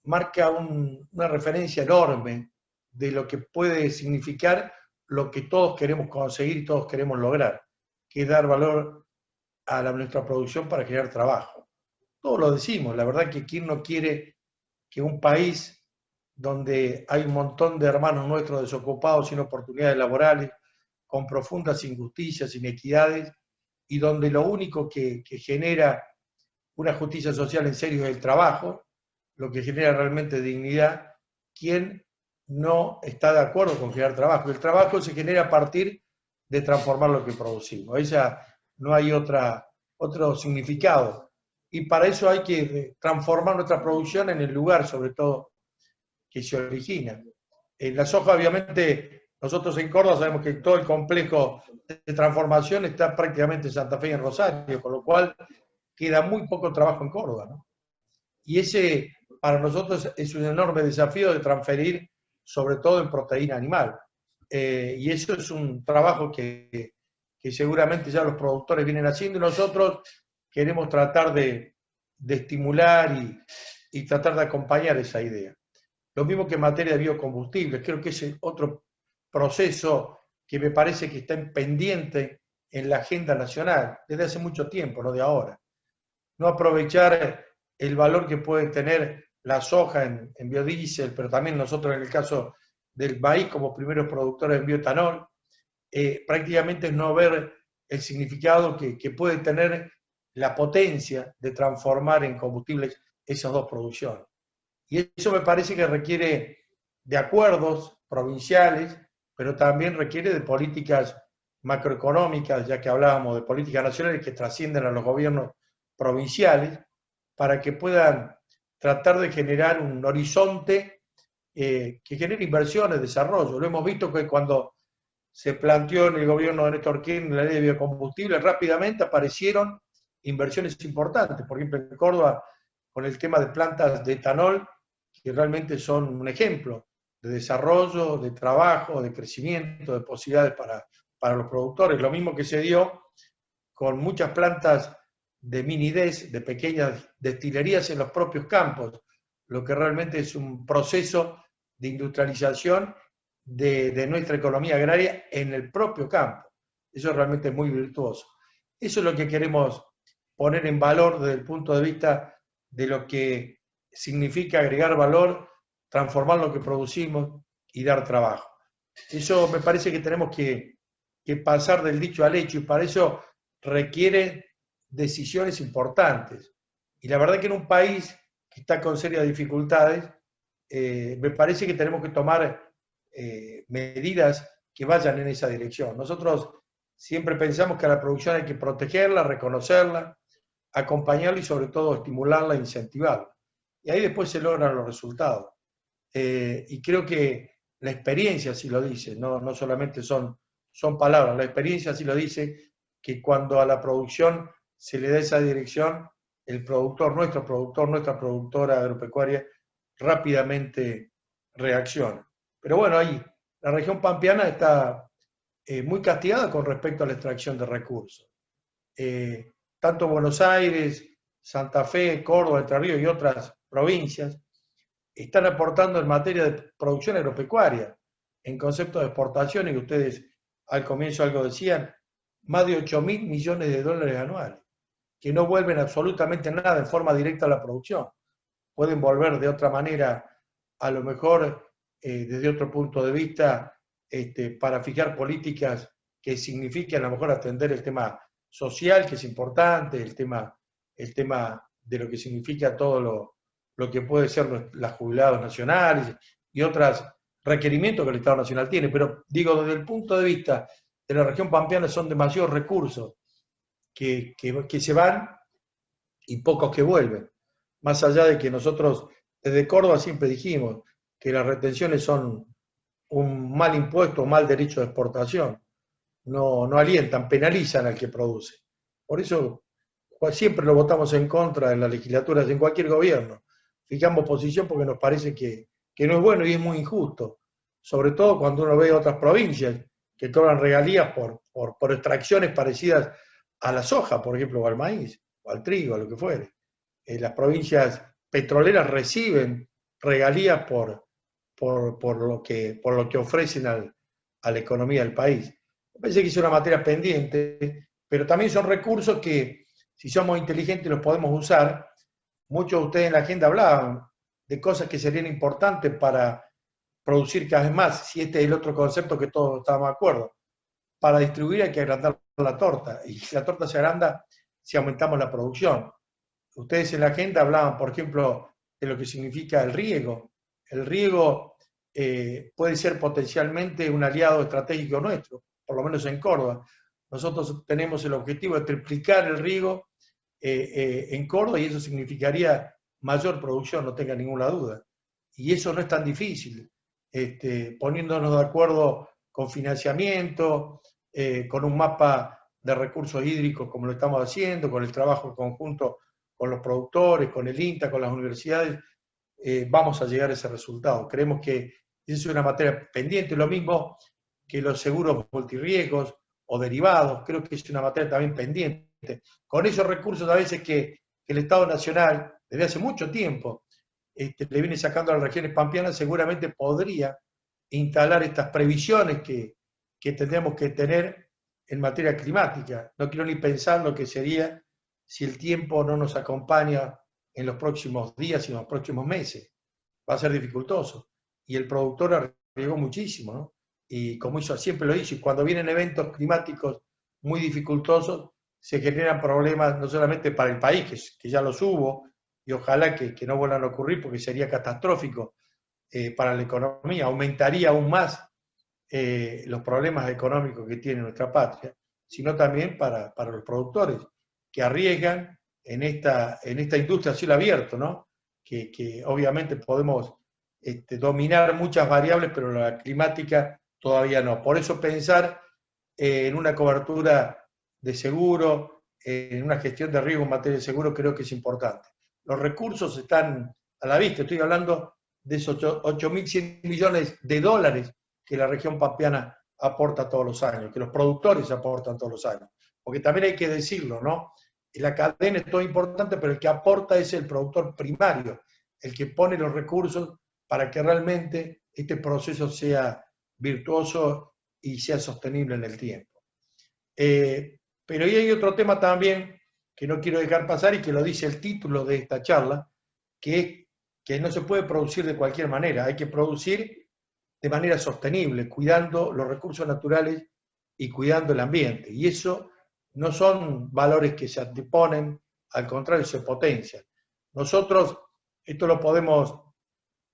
marca una referencia enorme de lo que puede significar lo que todos queremos conseguir y todos queremos lograr, que es dar valor a nuestra producción para crear trabajo. Todos lo decimos, la verdad que quién no quiere que un país donde hay un montón de hermanos nuestros desocupados, sin oportunidades laborales, con profundas injusticias, inequidades, y donde lo único que genera una justicia social en serio es el trabajo, lo que genera realmente dignidad, ¿quién no está de acuerdo con crear trabajo? El trabajo se genera a partir de transformar lo que producimos. Ella no hay otro significado. Y para eso hay que transformar nuestra producción en el lugar, sobre todo, que se origina. En la soja, obviamente, nosotros en Córdoba sabemos que todo el complejo de transformación está prácticamente en Santa Fe y en Rosario, con lo cual queda muy poco trabajo en Córdoba, ¿no? Y ese, para nosotros, es un enorme desafío de transferir, sobre todo en proteína animal. y eso es un trabajo que seguramente ya los productores vienen haciendo, y nosotros queremos tratar de estimular y tratar de acompañar esa idea. Lo mismo que en materia de biocombustibles, creo que ese otro proceso que me parece que está pendiente en la agenda nacional desde hace mucho tiempo, no de ahora. No aprovechar el valor que puede tener la soja en biodiesel, pero también nosotros en el caso del maíz como primeros productores en bioetanol, prácticamente es no ver el significado que puede tener la potencia de transformar en combustibles esas dos producciones. Y eso me parece que requiere de acuerdos provinciales, pero también requiere de políticas macroeconómicas, ya que hablábamos de políticas nacionales que trascienden a los gobiernos provinciales, para que puedan tratar de generar un horizonte que genere inversiones, desarrollo. Lo hemos visto que cuando se planteó en el gobierno de Néstor Kirchner la ley de biocombustibles, rápidamente aparecieron inversiones importantes. Por ejemplo, en Córdoba, con el tema de plantas de etanol, que realmente son un ejemplo de desarrollo, de trabajo, de crecimiento, de posibilidades para los productores. Lo mismo que se dio con muchas plantas de mini-DES, de pequeñas destilerías en los propios campos, lo que realmente es un proceso de industrialización de nuestra economía agraria en el propio campo. Eso realmente es muy virtuoso. Eso es lo que queremos poner en valor desde el punto de vista de lo que significa agregar valor, transformar lo que producimos y dar trabajo. Eso me parece que tenemos que pasar del dicho al hecho, y para eso requiere decisiones importantes. Y la verdad que en un país que está con serias dificultades, me parece que tenemos que tomar medidas que vayan en esa dirección. Nosotros siempre pensamos que a la producción hay que protegerla, reconocerla, acompañarla y sobre todo estimularla e incentivarla. Y ahí después se logran los resultados. Y creo que la experiencia sí lo dice, no solamente son palabras, la experiencia sí lo dice, que cuando a la producción se le da esa dirección, el productor, nuestra productora agropecuaria, rápidamente reacciona. Pero bueno, ahí la región pampeana está muy castigada con respecto a la extracción de recursos. Tanto Buenos Aires, Santa Fe, Córdoba, Entre Ríos y otras provincias están aportando en materia de producción agropecuaria, en concepto de exportaciones, que ustedes al comienzo algo decían, más de 8.000 millones de dólares anuales, que no vuelven absolutamente nada en forma directa a la producción. Pueden volver de otra manera, a lo mejor desde otro punto de vista, para fijar políticas que signifiquen a lo mejor atender el tema social, que es importante, el tema de lo que significa todo lo que puede ser los jubilados nacionales y otros requerimientos que el Estado Nacional tiene. Pero digo, desde el punto de vista de la región pampeana, son demasiados recursos que se van y pocos que vuelven. Más allá de que nosotros desde Córdoba siempre dijimos que las retenciones son un mal impuesto, un mal derecho de exportación. No alientan, penalizan al que produce. Por eso siempre lo votamos en contra en las legislaturas, en cualquier gobierno. Fijamos posición porque nos parece que no es bueno y es muy injusto. Sobre todo cuando uno ve otras provincias que cobran regalías por extracciones parecidas a la soja, por ejemplo, o al maíz, o al trigo, a lo que fuere. Las provincias petroleras reciben regalías por lo que ofrecen a la economía del país. Me parece que es una materia pendiente, pero también son recursos que, si somos inteligentes, los podemos usar. Muchos de ustedes en la agenda hablaban de cosas que serían importantes para producir cada vez más, si este es el otro concepto que todos estamos de acuerdo. Para distribuir hay que agrandar la torta, y la torta se agranda si aumentamos la producción. Ustedes en la agenda hablaban, por ejemplo, de lo que significa el riego. El riego puede ser potencialmente un aliado estratégico nuestro, por lo menos en Córdoba. Nosotros tenemos el objetivo de triplicar el riego en Córdoba, y eso significaría mayor producción, no tenga ninguna duda. Y eso no es tan difícil, poniéndonos de acuerdo con financiamiento, con un mapa de recursos hídricos como lo estamos haciendo, con el trabajo conjunto con los productores, con el INTA, con las universidades, vamos a llegar a ese resultado. Creemos que esa es una materia pendiente. Lo mismo que los seguros multirriesgos o derivados, creo que es una materia también pendiente. Con esos recursos a veces que el Estado Nacional, desde hace mucho tiempo, le viene sacando a las regiones pampeanas, seguramente podría instalar estas previsiones que tendríamos que tener en materia climática. No quiero ni pensar lo que sería si el tiempo no nos acompaña en los próximos días y en los próximos meses. Va a ser dificultoso. Y el productor arriesgó muchísimo, ¿no? Y como siempre lo hizo, y cuando vienen eventos climáticos muy dificultosos, se generan problemas no solamente para el país, que ya los hubo, y ojalá que no vuelvan a ocurrir porque sería catastrófico para la economía, aumentaría aún más los problemas económicos que tiene nuestra patria, sino también para los productores que arriesgan en esta industria a cielo abierto, ¿no? Que obviamente podemos dominar muchas variables, pero la climática todavía no. Por eso pensar en una cobertura de seguro, en una gestión de riesgo en materia de seguro, creo que es importante. Los recursos están a la vista, estoy hablando de esos 8.100 millones de dólares que la región pampeana aporta todos los años, que los productores aportan todos los años. Porque también hay que decirlo, ¿no? La cadena es todo importante, pero el que aporta es el productor primario, el que pone los recursos para que realmente este proceso sea virtuoso y sea sostenible en el tiempo. Pero ahí hay otro tema también que no quiero dejar pasar y que lo dice el título de esta charla, que es que no se puede producir de cualquier manera, hay que producir de manera sostenible, cuidando los recursos naturales y cuidando el ambiente. Y eso no son valores que se anteponen, al contrario, se potencian. Nosotros esto lo podemos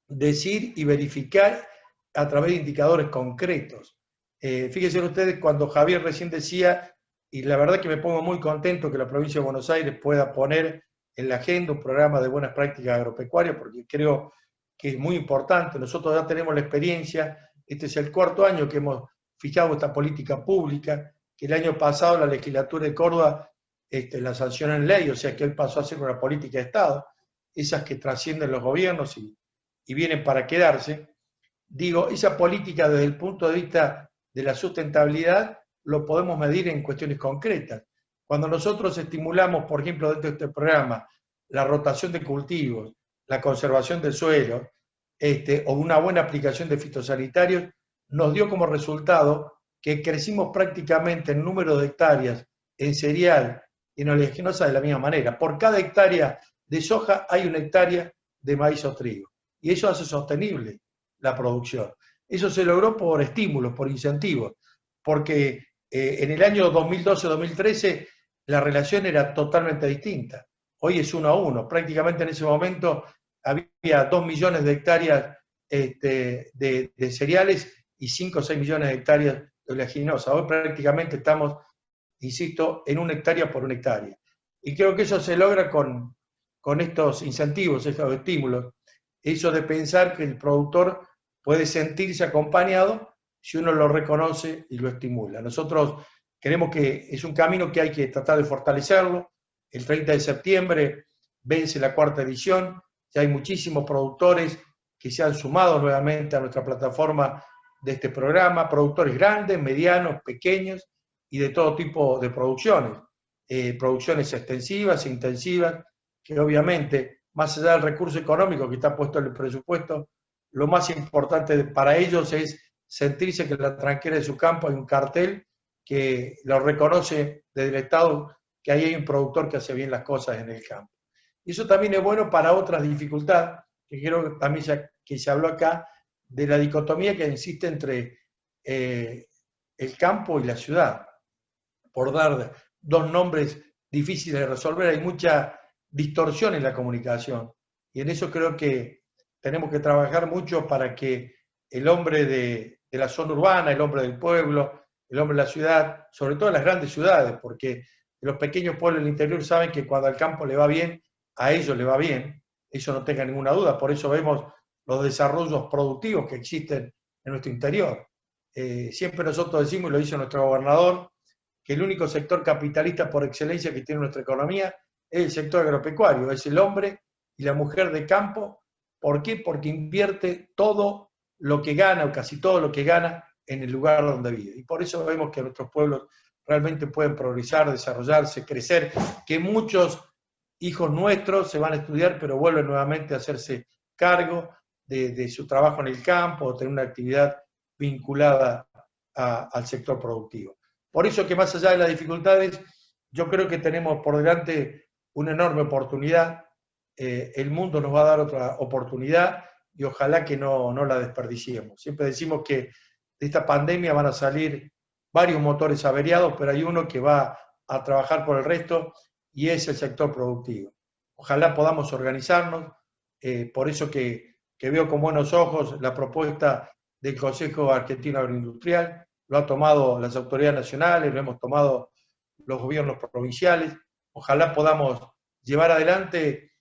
decir y verificar a través de indicadores concretos. Fíjense ustedes cuando Javier recién decía, y la verdad que me pongo muy contento que la provincia de Buenos Aires pueda poner en la agenda un programa de buenas prácticas agropecuarias, porque creo que es muy importante. Nosotros ya tenemos la experiencia, este es el 4º año que hemos fijado esta política pública, que el año pasado la legislatura de Córdoba la sancionó en ley, o sea que él pasó a ser una política de Estado, esas que trascienden los gobiernos y vienen para quedarse. Digo, esa política desde el punto de vista de la sustentabilidad lo podemos medir en cuestiones concretas. Cuando nosotros estimulamos, por ejemplo, dentro de este programa, la rotación de cultivos, la conservación del suelo, o una buena aplicación de fitosanitarios, nos dio como resultado que crecimos prácticamente en número de hectáreas en cereal y en oleaginosa de la misma manera. Por cada hectárea de soja hay 1 hectárea de maíz o trigo. Y eso hace sostenible la producción. Eso se logró por estímulos, por incentivos, porque en el año 2012-2013 la relación era totalmente distinta. Hoy es 1 a 1. Prácticamente en ese momento había 2 millones de hectáreas de cereales y 5 o 6 millones de hectáreas de oleaginosa. Hoy prácticamente estamos, insisto, en 1 hectárea por 1 hectárea. Y creo que eso se logra con estos incentivos, estos estímulos. Eso de pensar que el productor puede sentirse acompañado si uno lo reconoce y lo estimula. Nosotros creemos que es un camino que hay que tratar de fortalecerlo. El 30 de septiembre vence la 4ª edición. Ya hay muchísimos productores que se han sumado nuevamente a nuestra plataforma de este programa, productores grandes, medianos, pequeños y de todo tipo de producciones. Producciones extensivas, intensivas, que obviamente, más allá del recurso económico que está puesto en el presupuesto, lo más importante para ellos es sentirse que en la tranquera de su campo hay un cartel que lo reconoce desde el Estado, que ahí hay un productor que hace bien las cosas en el campo. Y eso también es bueno para otras dificultades, que creo que también que se habló acá, de la dicotomía que existe entre el campo y la ciudad. Por dar 2 nombres difíciles de resolver, hay mucha distorsión en la comunicación. Y en eso creo que tenemos que trabajar mucho para que el hombre de la zona urbana, el hombre del pueblo, el hombre de la ciudad, sobre todo en las grandes ciudades, porque los pequeños pueblos del interior saben que cuando al campo le va bien, a ellos le va bien, eso no tenga ninguna duda. Por eso vemos los desarrollos productivos que existen en nuestro interior. Siempre nosotros decimos, y lo dice nuestro gobernador, que el único sector capitalista por excelencia que tiene nuestra economía es el sector agropecuario, es el hombre y la mujer de campo. ¿Por qué? Porque invierte todo lo que gana, o casi todo lo que gana, en el lugar donde vive. Y por eso vemos que nuestros pueblos realmente pueden progresar, desarrollarse, crecer, que muchos hijos nuestros se van a estudiar, pero vuelven nuevamente a hacerse cargo de su trabajo en el campo, o tener una actividad vinculada al sector productivo. Por eso que más allá de las dificultades, yo creo que tenemos por delante una enorme oportunidad. El mundo nos va a dar otra oportunidad y ojalá que no la desperdiciemos. Siempre decimos que de esta pandemia van a salir varios motores averiados, pero hay uno que va a trabajar por el resto y es el sector productivo. Ojalá podamos organizarnos, por eso que veo con buenos ojos la propuesta del Consejo Argentino Agroindustrial, lo han tomado las autoridades nacionales, lo hemos tomado los gobiernos provinciales. Ojalá podamos llevar adelante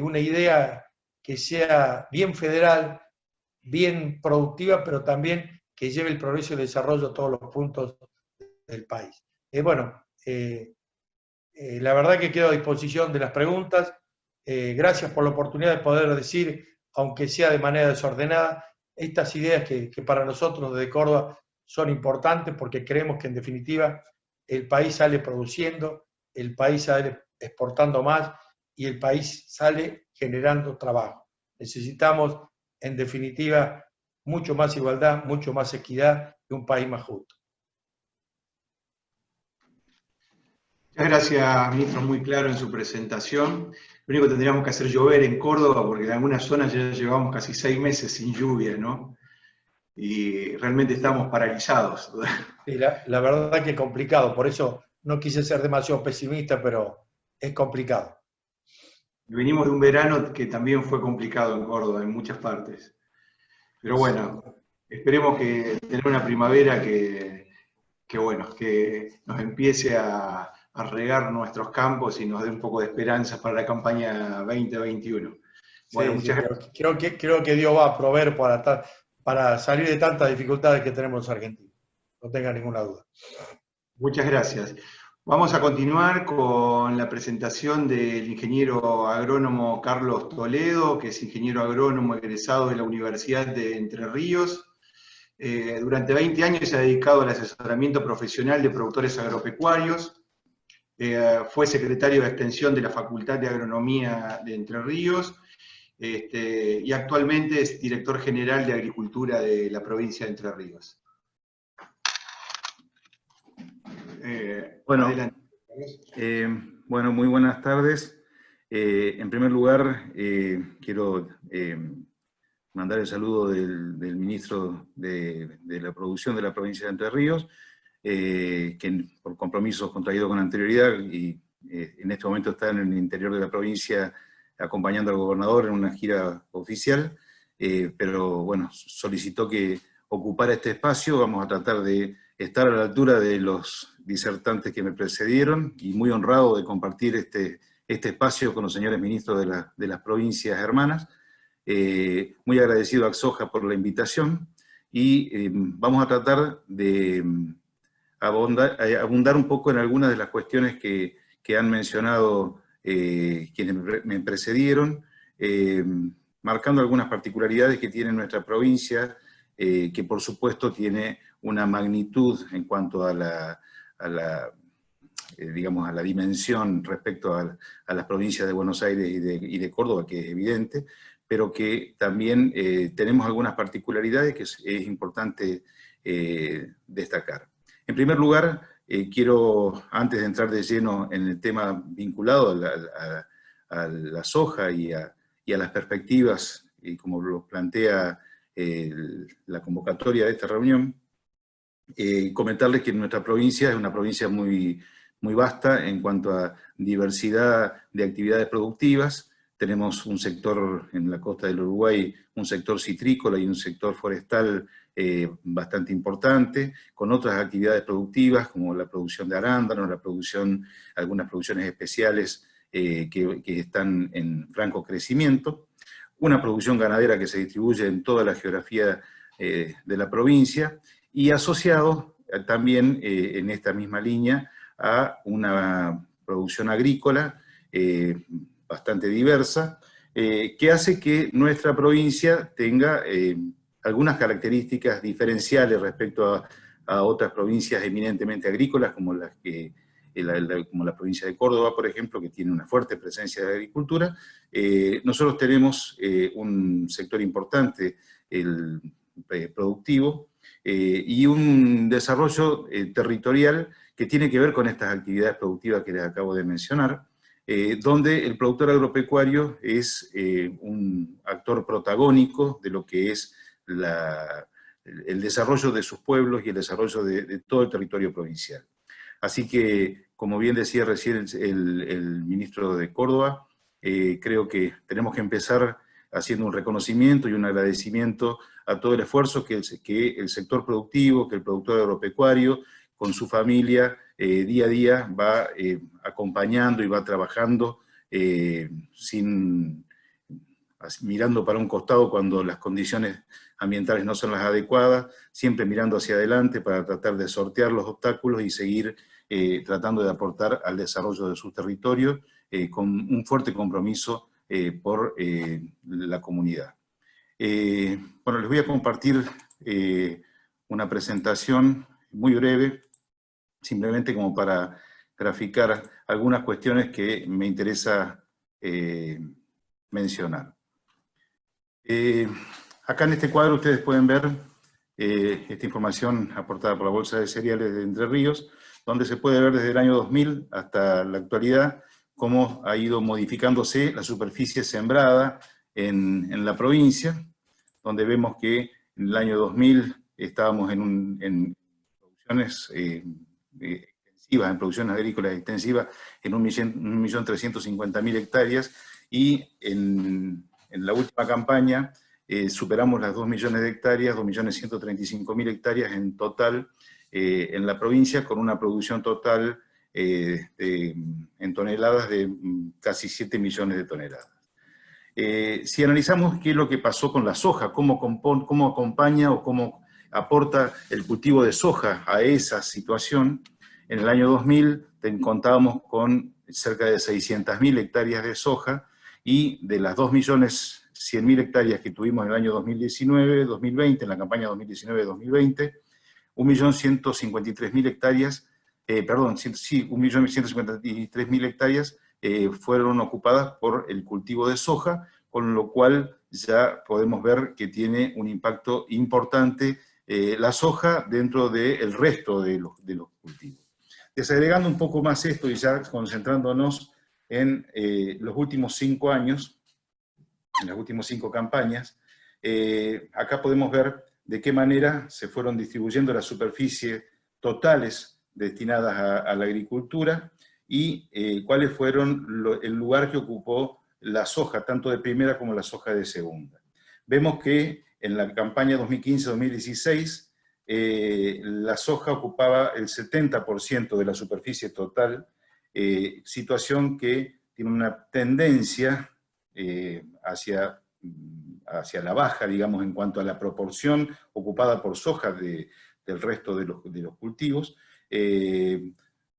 una idea que sea bien federal, bien productiva, pero también que lleve el progreso y el desarrollo a todos los puntos del país. La verdad que quedo a disposición de las preguntas. Gracias por la oportunidad de poder decir, aunque sea de manera desordenada, estas ideas que para nosotros desde Córdoba son importantes porque creemos que en definitiva el país sale produciendo, el país sale exportando más y el país sale generando trabajo. Necesitamos, en definitiva, mucho más igualdad, mucho más equidad y un país más justo. Muchas gracias, ministro, muy claro en su presentación. Lo único que tendríamos que hacer llover en Córdoba, porque en algunas zonas ya llevamos casi 6 meses sin lluvia, ¿no? Y realmente estamos paralizados. Sí, la verdad que es complicado, por eso no quise ser demasiado pesimista, pero es complicado. Venimos de un verano que también fue complicado en Córdoba, en muchas partes. Pero bueno, esperemos que tener una primavera que nos empiece a regar nuestros campos y nos dé un poco de esperanza para la campaña 2021. Bueno, sí, muchas gracias. Creo que Dios va a proveer para salir de tantas dificultades que tenemos los argentinos. No tenga ninguna duda. Muchas gracias. Vamos a continuar con la presentación del ingeniero agrónomo Carlos Toledo, que es ingeniero agrónomo egresado de la Universidad de Entre Ríos. Durante 20 años se ha dedicado al asesoramiento profesional de productores agropecuarios. Fue secretario de Extensión de la Facultad de Agronomía de Entre Ríos y actualmente es director general de Agricultura de la provincia de Entre Ríos. Bueno, muy buenas tardes. En primer lugar, quiero mandar el saludo del ministro de la Producción de la provincia de Entre Ríos, que por compromisos contraídos con anterioridad y en este momento está en el interior de la provincia acompañando al gobernador en una gira oficial, pero bueno, solicitó que ocupara este espacio. Vamos a tratar de estar a la altura de los disertantes que me precedieron y muy honrado de compartir este espacio con los señores ministros de las provincias hermanas. Muy agradecido a Axoja por la invitación y vamos a tratar de abundar un poco en algunas de las cuestiones que han mencionado quienes me precedieron, marcando algunas particularidades que tiene nuestra provincia, que por supuesto tiene una magnitud en cuanto a la dimensión respecto a las provincias de Buenos Aires y de Córdoba, que es evidente, pero que también tenemos algunas particularidades que es importante destacar. En primer lugar, quiero, antes de entrar de lleno en el tema vinculado a la soja y a las perspectivas, y como lo plantea la convocatoria de esta reunión, comentarles que nuestra provincia es una provincia muy, muy vasta en cuanto a diversidad de actividades productivas. Tenemos un sector en la costa del Uruguay, un sector citrícola y un sector forestal bastante importante, con otras actividades productivas como la producción de arándanos, algunas producciones especiales que están en franco crecimiento, una producción ganadera que se distribuye en toda la geografía de la provincia, y asociado también en esta misma línea a una producción agrícola bastante diversa, que hace que nuestra provincia tenga algunas características diferenciales respecto a otras provincias eminentemente agrícolas, como como la provincia de Córdoba, por ejemplo, que tiene una fuerte presencia de agricultura. Nosotros tenemos un sector importante, el productivo, y un desarrollo territorial que tiene que ver con estas actividades productivas que les acabo de mencionar, donde el productor agropecuario es un actor protagónico de lo que es el desarrollo de sus pueblos y el desarrollo de todo el territorio provincial. Así que, como bien decía recién el ministro de Córdoba, creo que tenemos que empezar haciendo un reconocimiento y un agradecimiento a todo el esfuerzo que el sector productivo, que el productor agropecuario, con su familia, día a día va acompañando y va trabajando mirando para un costado cuando las condiciones ambientales no son las adecuadas, siempre mirando hacia adelante para tratar de sortear los obstáculos y seguir tratando de aportar al desarrollo de su territorio con un fuerte compromiso por la comunidad. Bueno, les voy a compartir una presentación muy breve, simplemente como para graficar algunas cuestiones que me interesa mencionar. Acá en este cuadro ustedes pueden ver esta información aportada por la Bolsa de Cereales de Entre Ríos, donde se puede ver desde el año 2000 hasta la actualidad cómo ha ido modificándose la superficie sembrada en la provincia, donde vemos que en el año 2000 estábamos en producciones extensivas, en producciones agrícolas extensivas, en 1.350.000 hectáreas, y en la última campaña superamos las 2 millones de hectáreas, 2.135.000 hectáreas en total en la provincia, con una producción total en toneladas de casi 7 millones de toneladas. Si analizamos qué es lo que pasó con la soja, cómo acompaña o cómo aporta el cultivo de soja a esa situación, en el año 2000 contábamos con cerca de 600.000 hectáreas de soja, y de las 2.100.000 hectáreas que tuvimos en el año 2019-2020, en la campaña 2019-2020, 1.153.000 hectáreas, 1.153.000 hectáreas fueron ocupadas por el cultivo de soja, con lo cual ya podemos ver que tiene un impacto importante la soja dentro del resto de los cultivos. Desagregando un poco más esto y ya concentrándonos en los últimos 5 años, en las últimas 5 campañas, acá podemos ver de qué manera se fueron distribuyendo las superficies totales destinadas a la agricultura y cuáles fueron el lugar que ocupó la soja, tanto de primera como la soja de segunda. Vemos que en la campaña 2015-2016 la soja ocupaba el 70% de la superficie total, situación que tiene una tendencia hacia la baja, digamos, en cuanto a la proporción ocupada por soja del resto de los cultivos,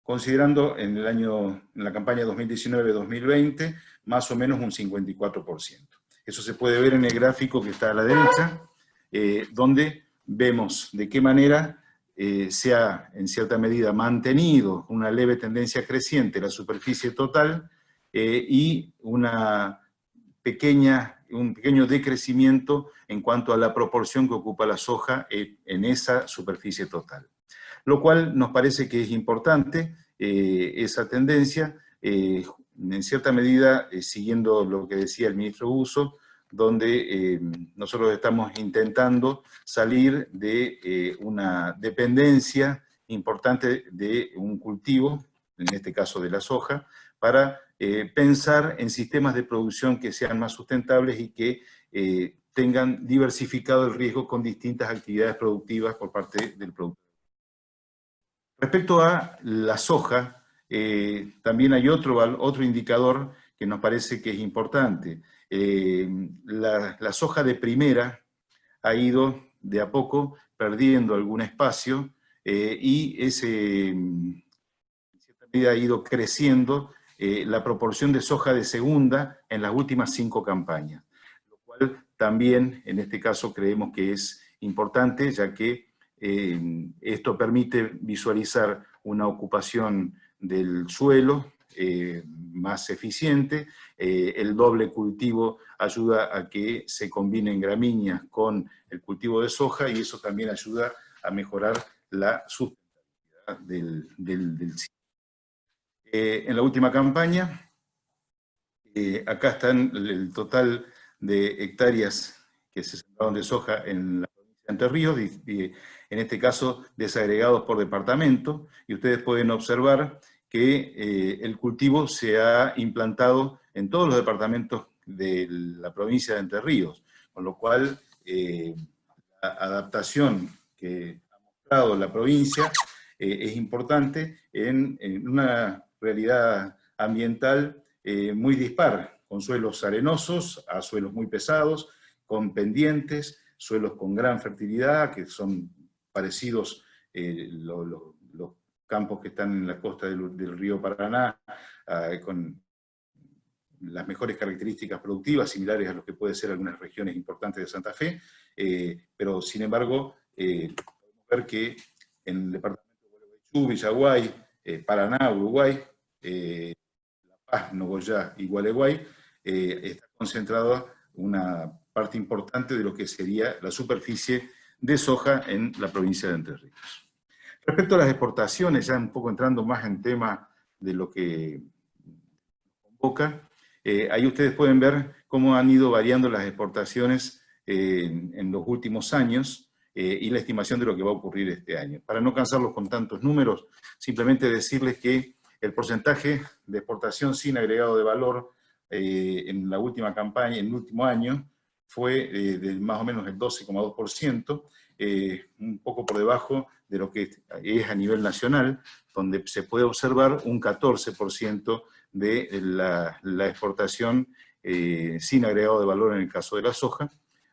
considerando en la campaña 2019-2020 más o menos un 54%. Eso se puede ver en el gráfico que está a la derecha, donde vemos de qué manera se ha, en cierta medida, mantenido una leve tendencia creciente la superficie total y un pequeño decrecimiento en cuanto a la proporción que ocupa la soja en esa superficie total. Lo cual nos parece que es importante, esa tendencia, en cierta medida, siguiendo lo que decía el ministro Busso, donde nosotros estamos intentando salir de una dependencia importante de un cultivo, en este caso de la soja, para pensar en sistemas de producción que sean más sustentables y que tengan diversificado el riesgo con distintas actividades productivas por parte del productor. Respecto a la soja, también hay otro indicador que nos parece que es importante. La soja de primera ha ido de a poco perdiendo algún espacio y en cierta medida ha ido creciendo la proporción de soja de segunda en las últimas 5 campañas, lo cual también en este caso creemos que es importante, ya que esto permite visualizar una ocupación del suelo más eficiente. El doble cultivo ayuda a que se combinen gramíneas con el cultivo de soja, y eso también ayuda a mejorar la sustentabilidad del sitio. En la última campaña, acá están el total de hectáreas que se sembraron de soja en la provincia de Entre Ríos, en este caso desagregados por departamento, y ustedes pueden observar que el cultivo se ha implantado en todos los departamentos de la provincia de Entre Ríos, con lo cual la adaptación que ha mostrado la provincia es importante en una realidad ambiental muy dispar, con suelos arenosos a suelos muy pesados, con pendientes, suelos con gran fertilidad, que son parecidos los campos que están en la costa del río Paraná, con las mejores características productivas, similares a los que pueden ser algunas regiones importantes de Santa Fe, pero sin embargo, podemos ver que en el departamento de Gualeguaychú, Villaguay, Paraná, Uruguay, La Paz, Nogoyá y Gualeguay, está concentrada una parte importante de lo que sería la superficie de soja en la provincia de Entre Ríos. Respecto a las exportaciones, ya un poco entrando más en tema de lo que convoca, ahí ustedes pueden ver cómo han ido variando las exportaciones en los últimos años y la estimación de lo que va a ocurrir este año. Para no cansarlos con tantos números, simplemente decirles que el porcentaje de exportación sin agregado de valor en la última campaña, en el último año, fue de más o menos el 12,2%, un poco por debajo de lo que es a nivel nacional, donde se puede observar un 14% de la exportación sin agregado de valor en el caso de la soja,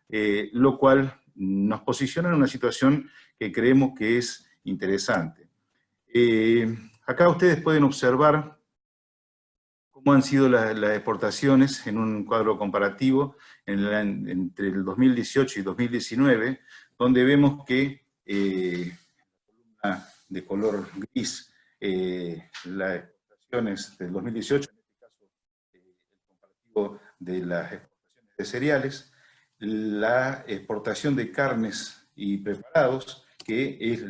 lo cual nos posiciona en una situación que creemos que es interesante. Acá ustedes pueden observar cómo han sido las exportaciones en un cuadro comparativo entre el 2018 y 2019, donde vemos que de color gris, las exportaciones del 2018, en este caso el comparativo de las exportaciones de cereales, la exportación de carnes y preparados, que es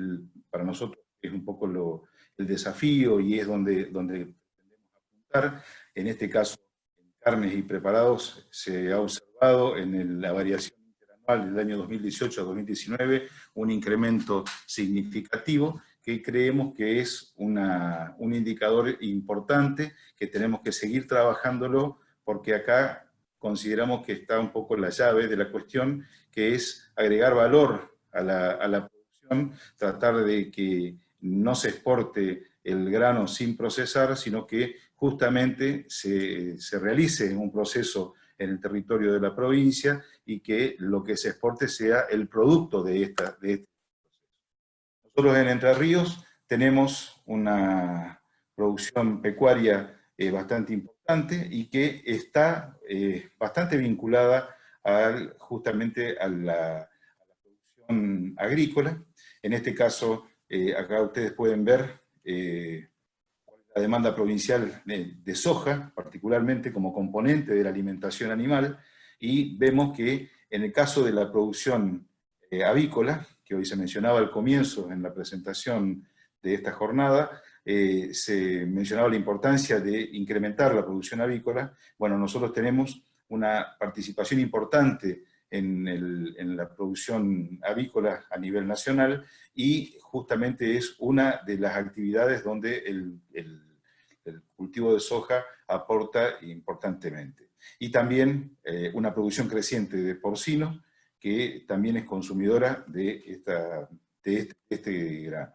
para nosotros es un poco el desafío y es donde pretendemos apuntar. En este caso, en carnes y preparados se ha observado en la variación interanual del año 2018 a 2019 un incremento significativo que creemos que es un indicador importante que tenemos que seguir trabajándolo, porque acá consideramos que está un poco la llave de la cuestión, que es agregar valor a la producción, tratar de que no se exporte el grano sin procesar, sino que justamente se realice un proceso en el territorio de la provincia y que lo que se exporte sea el producto de este proceso. Nosotros en Entre Ríos tenemos una producción pecuaria bastante importante y que está bastante vinculada justamente a la producción agrícola. En este caso, acá ustedes pueden ver la demanda provincial de soja, particularmente como componente de la alimentación animal, y vemos que en el caso de la producción avícola, que hoy se mencionaba al comienzo en la presentación de esta jornada, se mencionaba la importancia de incrementar la producción avícola. Bueno, nosotros tenemos una participación importante en la producción avícola a nivel nacional, y justamente es una de las actividades donde el cultivo de soja aporta importantemente. Y también una producción creciente de porcino, que también es consumidora de este grano.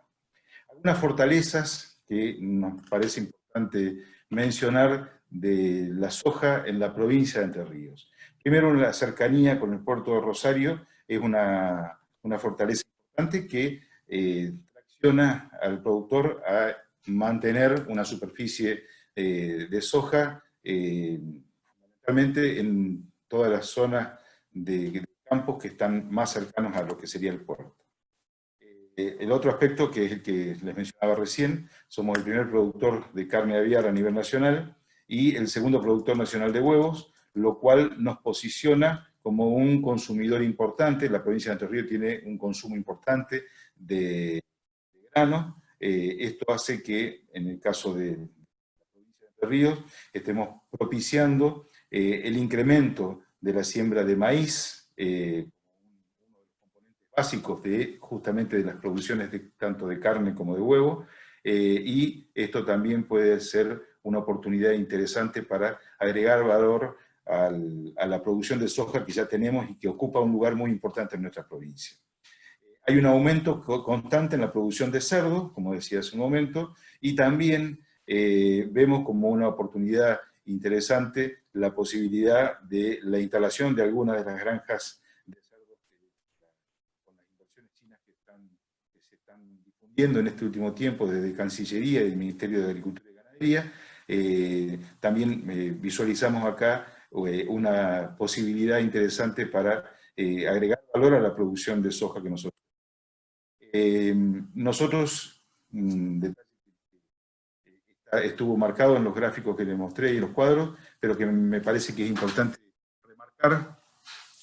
Algunas fortalezas que nos parece importante mencionar de la soja en la provincia de Entre Ríos. Primero, la cercanía con el puerto de Rosario es una fortaleza importante que tracciona al productor a mantener una superficie de soja fundamentalmente en todas las zonas de campos que están más cercanos a lo que sería el puerto. El otro aspecto, que es el que les mencionaba recién, somos el primer productor de carne aviar a nivel nacional y el segundo productor nacional de huevos, lo cual nos posiciona como un consumidor importante. La provincia de Entre Ríos tiene un consumo importante de grano. Esto hace que, en el caso de la provincia de Entre Ríos, estemos propiciando el incremento de la siembra de maíz, básicos justamente de las producciones tanto de carne como de huevo, y esto también puede ser una oportunidad interesante para agregar valor a la producción de soja que ya tenemos y que ocupa un lugar muy importante en nuestra provincia. Hay un aumento constante en la producción de cerdo, como decía hace un momento, y también vemos como una oportunidad interesante la posibilidad de la instalación de algunas de las granjas en este último tiempo desde Cancillería y el Ministerio de Agricultura y Ganadería. También visualizamos acá una posibilidad interesante para agregar valor a la producción de soja que nosotros estuvo marcado en los gráficos que les mostré y en los cuadros, pero que me parece que es importante remarcar.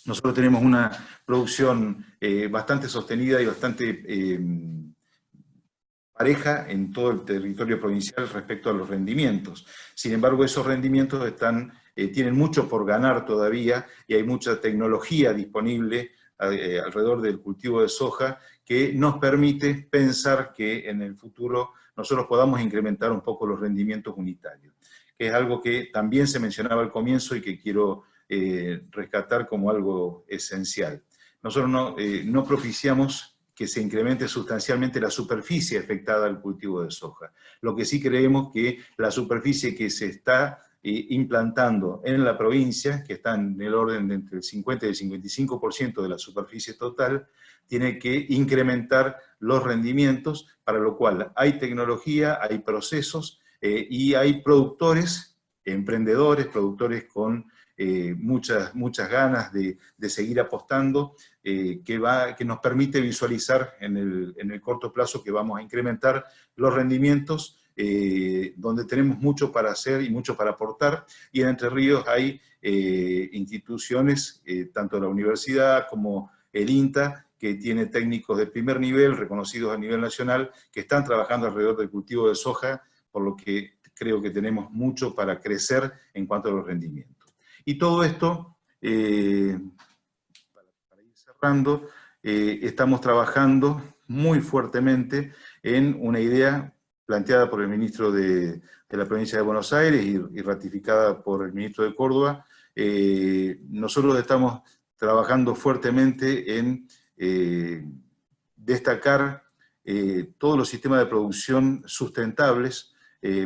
Nosotros tenemos una producción bastante sostenida y bastante pareja en todo el territorio provincial respecto a los rendimientos. Sin embargo, esos rendimientos tienen mucho por ganar todavía y hay mucha tecnología disponible alrededor del cultivo de soja que nos permite pensar que en el futuro nosotros podamos incrementar un poco los rendimientos unitarios, que es algo que también se mencionaba al comienzo y que quiero rescatar como algo esencial. Nosotros no propiciamos que se incremente sustancialmente la superficie afectada al cultivo de soja. Lo que sí creemos que la superficie que se está implantando en la provincia, que está en el orden de entre el 50 y el 55% de la superficie total, tiene que incrementar los rendimientos, para lo cual hay tecnología, hay procesos y hay productores, emprendedores, productores con muchas ganas de seguir apostando, que nos permite visualizar en el corto plazo que vamos a incrementar los rendimientos, donde tenemos mucho para hacer y mucho para aportar, y en Entre Ríos hay instituciones, tanto la universidad como el INTA, que tiene técnicos de primer nivel, reconocidos a nivel nacional, que están trabajando alrededor del cultivo de soja, por lo que creo que tenemos mucho para crecer en cuanto a los rendimientos. Y todo esto, para ir cerrando, estamos trabajando muy fuertemente en una idea planteada por el ministro de la provincia de Buenos Aires y ratificada por el ministro de Córdoba. Nosotros estamos trabajando fuertemente en destacar todos los sistemas de producción sustentables,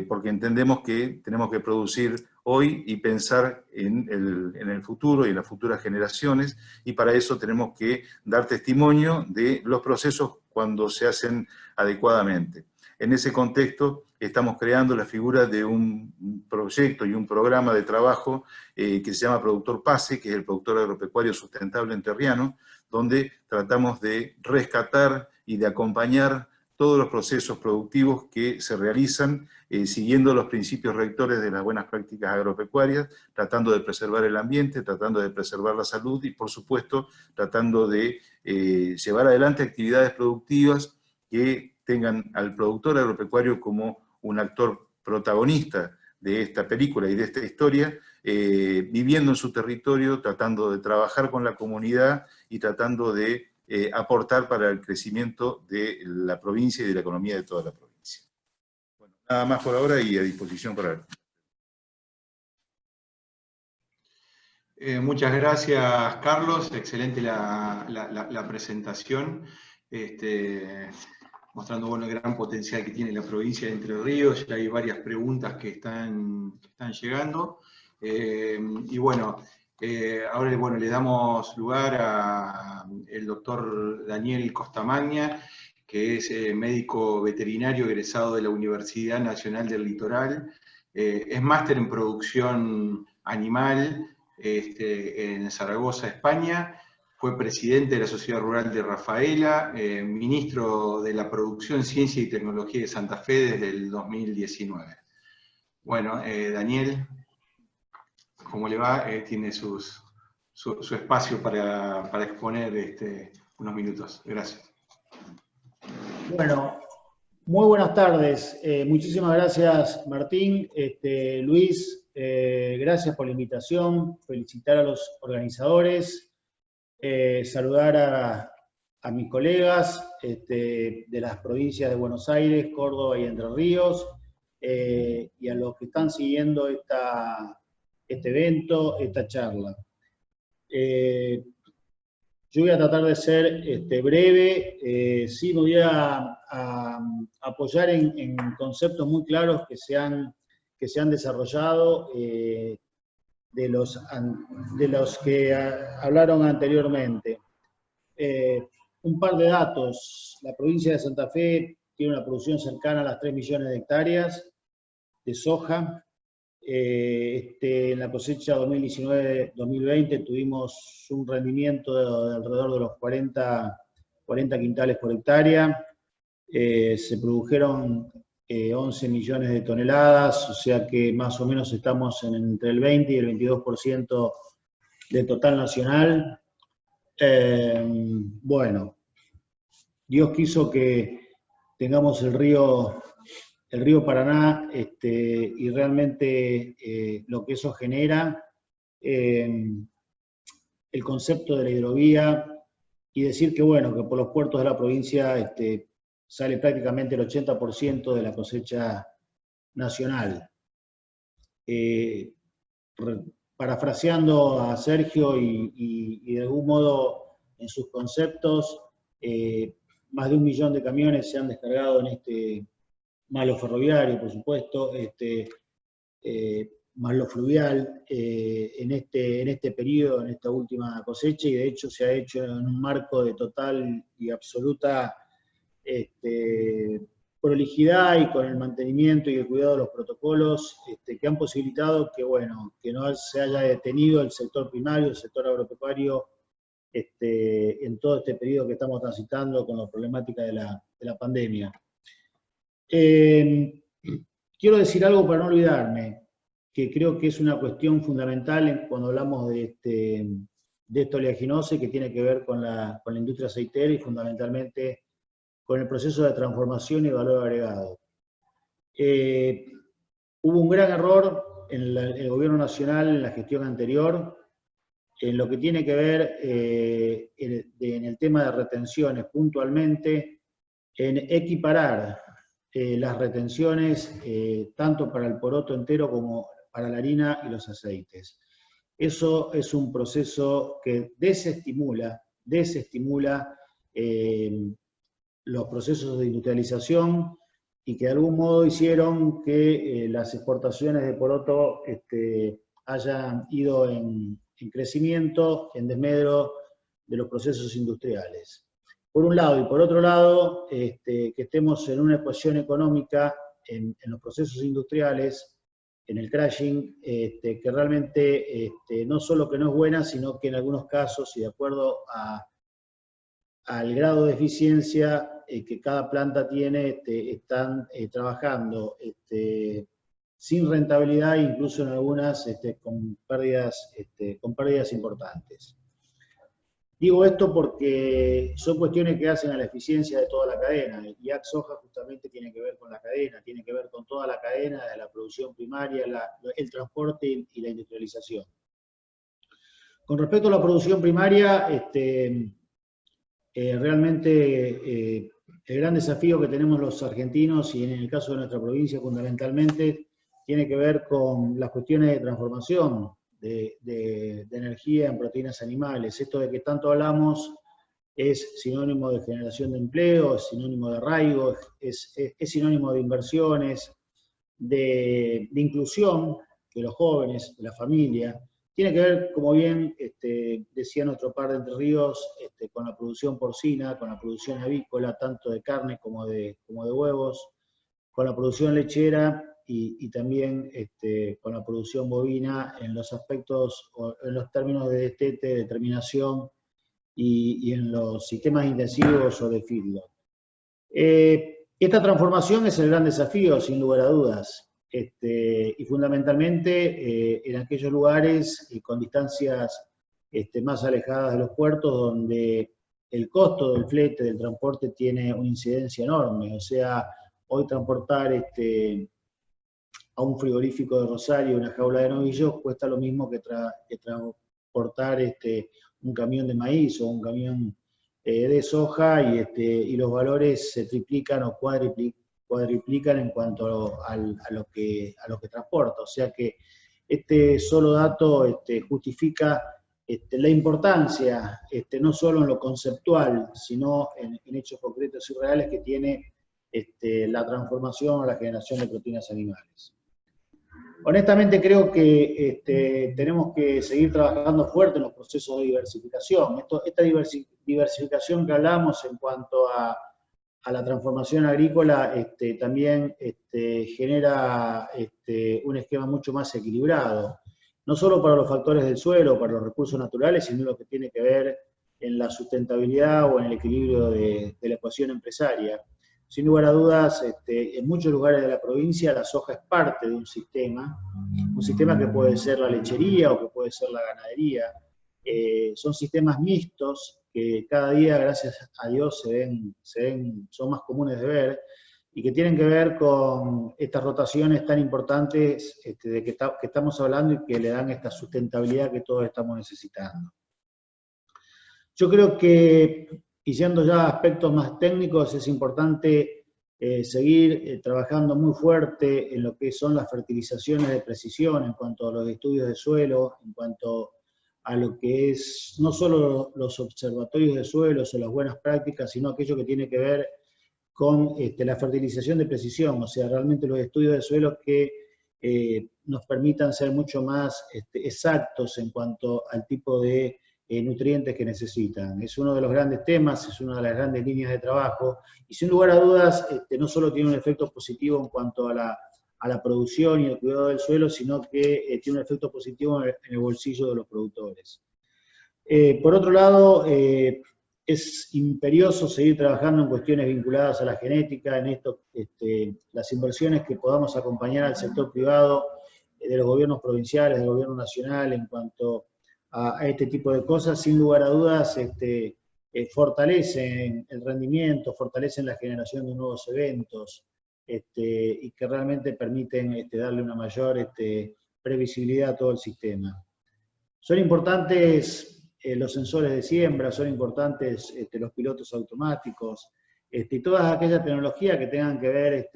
porque entendemos que tenemos que producir hoy y pensar en el futuro y en las futuras generaciones, y para eso tenemos que dar testimonio de los procesos cuando se hacen adecuadamente. En ese contexto estamos creando la figura de un proyecto y un programa de trabajo que se llama Productor PASE, que es el Productor Agropecuario Sustentable Entrerriano, donde tratamos de rescatar y de acompañar todos los procesos productivos que se realizan siguiendo los principios rectores de las buenas prácticas agropecuarias, tratando de preservar el ambiente, tratando de preservar la salud y, por supuesto, tratando de llevar adelante actividades productivas que tengan al productor agropecuario como un actor protagonista de esta película y de esta historia, viviendo en su territorio, tratando de trabajar con la comunidad y tratando de aportar para el crecimiento de la provincia y de la economía de toda la provincia. Bueno, nada más por ahora y a disposición para... Muchas gracias, Carlos. Excelente la presentación, mostrando bueno, el gran potencial que tiene la provincia de Entre Ríos. Ya hay varias preguntas que están llegando. Y bueno, ahora bueno, le damos lugar al doctor Daniel Costamagna, que es médico veterinario egresado de la Universidad Nacional del Litoral, es máster en producción animal en Zaragoza, España. Fue presidente de la Sociedad Rural de Rafaela, ministro de la Producción, Ciencia y Tecnología de Santa Fe desde el 2019. Bueno, Daniel, ¿cómo le va? Tiene su espacio para exponer unos minutos. Gracias. Bueno, muy buenas tardes. Muchísimas gracias, Martín. Luis, gracias por la invitación. Felicitar a los organizadores. Saludar a mis colegas de las provincias de Buenos Aires, Córdoba y Entre Ríos, y a los que están siguiendo este evento, esta charla. Yo voy a tratar de ser breve, sí me voy a apoyar en conceptos muy claros que se han desarrollado, de los que hablaron anteriormente. Un par de datos. La provincia de Santa Fe tiene una producción cercana a las 3 millones de hectáreas de soja. En la cosecha 2019-2020 tuvimos un rendimiento de alrededor de los 40 quintales por hectárea. Se produjeron 11 millones de toneladas, o sea que más o menos estamos entre el 20 y el 22% del total nacional. Bueno, Dios quiso que tengamos el río Paraná, y realmente lo que eso genera, el concepto de la hidrovía, y decir que bueno, que por los puertos de la provincia sale prácticamente el 80% de la cosecha nacional. Parafraseando a Sergio y de algún modo en sus conceptos, más de 1 millón de camiones se han descargado más lo ferroviario, por supuesto, más lo fluvial, en este periodo, en esta última cosecha, y de hecho se ha hecho en un marco de total y absoluta prolijidad y con el mantenimiento y el cuidado de los protocolos que han posibilitado que, bueno, que no se haya detenido el sector primario, el sector agropecuario, en todo este periodo que estamos transitando con la problemática de la pandemia. Quiero decir algo para no olvidarme, que creo que es una cuestión fundamental cuando hablamos de esta oleaginosa, que tiene que ver con la industria aceitera y fundamentalmente con el proceso de transformación y valor agregado. Hubo un gran error en el gobierno nacional, en la gestión anterior, en lo que tiene que ver en el tema de retenciones puntualmente, en equiparar las retenciones tanto para el poroto entero como para la harina y los aceites. Eso es un proceso que desestimula los procesos de industrialización y que de algún modo hicieron que las exportaciones de poroto hayan ido en crecimiento, en desmedro de los procesos industriales. Por un lado, y por otro lado, que estemos en una ecuación económica en los procesos industriales, en el crushing, que realmente no solo que no es buena, sino que en algunos casos, y de acuerdo al grado de eficiencia que cada planta tiene, están trabajando sin rentabilidad, incluso en algunas con pérdidas importantes. Digo esto porque son cuestiones que hacen a la eficiencia de toda la cadena, y Ag-Soja justamente tiene que ver con la cadena, tiene que ver con toda la cadena de la producción primaria, el transporte y la industrialización. Con respecto a la producción primaria, realmente el gran desafío que tenemos los argentinos, y en el caso de nuestra provincia fundamentalmente, tiene que ver con las cuestiones de transformación de energía en proteínas animales. Esto de que tanto hablamos es sinónimo de generación de empleo, es sinónimo de arraigo, es sinónimo de inversiones, de inclusión de los jóvenes, de la familia. Tiene que ver, como bien decía nuestro par de Entre Ríos, con la producción porcina, con la producción avícola, tanto de carne como de huevos, con la producción lechera y también con la producción bovina en los aspectos, o en los términos de destete, de terminación y en los sistemas intensivos o de feedlot. Esta transformación es el gran desafío, sin lugar a dudas, y fundamentalmente en aquellos lugares con distancias más alejadas de los puertos, donde el costo del flete, del transporte, tiene una incidencia enorme. O sea, hoy transportar a un frigorífico de Rosario una jaula de novillos cuesta lo mismo que transportar un camión de maíz o un camión de soja, y los valores se triplican o cuadriplican en cuanto a lo que transporta. O sea que este solo dato justifica la importancia, no solo en lo conceptual, sino en hechos concretos y reales que tiene la transformación o la generación de proteínas animales. Honestamente creo que tenemos que seguir trabajando fuerte en los procesos de diversificación. Esta diversificación que hablamos en cuanto a la transformación agrícola también genera un esquema mucho más equilibrado, no solo para los factores del suelo, para los recursos naturales, sino lo que tiene que ver en la sustentabilidad o en el equilibrio de la ecuación empresaria. Sin lugar a dudas, en muchos lugares de la provincia la soja es parte de un sistema que puede ser la lechería o que puede ser la ganadería. Son sistemas mixtos que cada día, gracias a Dios, son más comunes de ver, y que tienen que ver con estas rotaciones tan importantes de que estamos hablando y que le dan esta sustentabilidad que todos estamos necesitando. Yo creo que, y yendo ya a aspectos más técnicos, es importante seguir trabajando muy fuerte en lo que son las fertilizaciones de precisión, en cuanto a los estudios de suelo, en cuanto a lo que es no solo los observatorios de suelos o las buenas prácticas, sino aquello que tiene que ver con la fertilización de precisión, o sea, realmente los estudios de suelos que nos permitan ser mucho más exactos en cuanto al tipo de nutrientes que necesitan. Es uno de los grandes temas, es una de las grandes líneas de trabajo, y sin lugar a dudas no solo tiene un efecto positivo en cuanto a la producción y el cuidado del suelo, sino que tiene un efecto positivo en el bolsillo de los productores. Por otro lado, es imperioso seguir trabajando en cuestiones vinculadas a la genética, en esto, las inversiones que podamos acompañar al sector privado, de los gobiernos provinciales, del gobierno nacional, en cuanto a este tipo de cosas, sin lugar a dudas, fortalecen el rendimiento, fortalecen la generación de nuevos eventos, y que realmente permiten darle una mayor previsibilidad a todo el sistema. Son importantes los sensores de siembra, son importantes los pilotos automáticos, y todas aquellas tecnologías que tengan que ver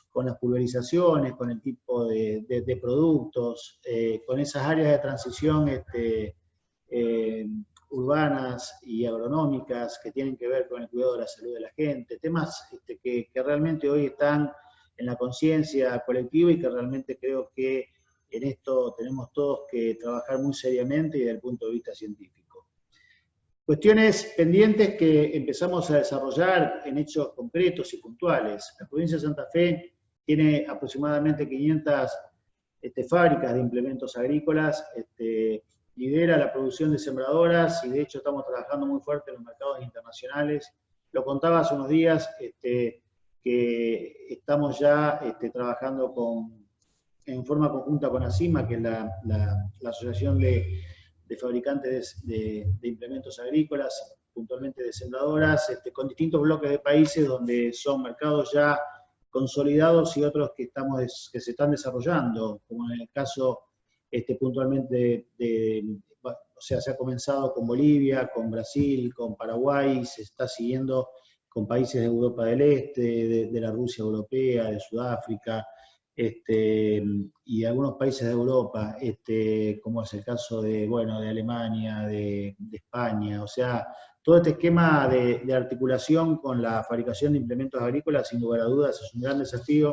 con las pulverizaciones, con el tipo de productos, con esas áreas de transición urbanas y agronómicas que tienen que ver con el cuidado de la salud de la gente, temas que realmente hoy están en la conciencia colectiva y que realmente creo que en esto tenemos todos que trabajar muy seriamente y desde el punto de vista científico. Cuestiones pendientes que empezamos a desarrollar en hechos concretos y puntuales. La provincia de Santa Fe tiene aproximadamente 500 fábricas de implementos agrícolas, lidera la producción de sembradoras y de hecho estamos trabajando muy fuerte en los mercados internacionales. Lo contaba hace unos días que estamos ya trabajando en forma conjunta con ASIMA, que es la Asociación de Fabricantes de Implementos Agrícolas, puntualmente de sembradoras, con distintos bloques de países donde son mercados ya consolidados y otros que se están desarrollando, como en el caso puntualmente o sea, se ha comenzado con Bolivia, con Brasil, con Paraguay, se está siguiendo con países de Europa del Este, de la Rusia europea, de Sudáfrica, y algunos países de Europa, como es el caso de Alemania, de España. O sea, todo este esquema de articulación con la fabricación de implementos agrícolas, sin lugar a dudas, es un gran desafío.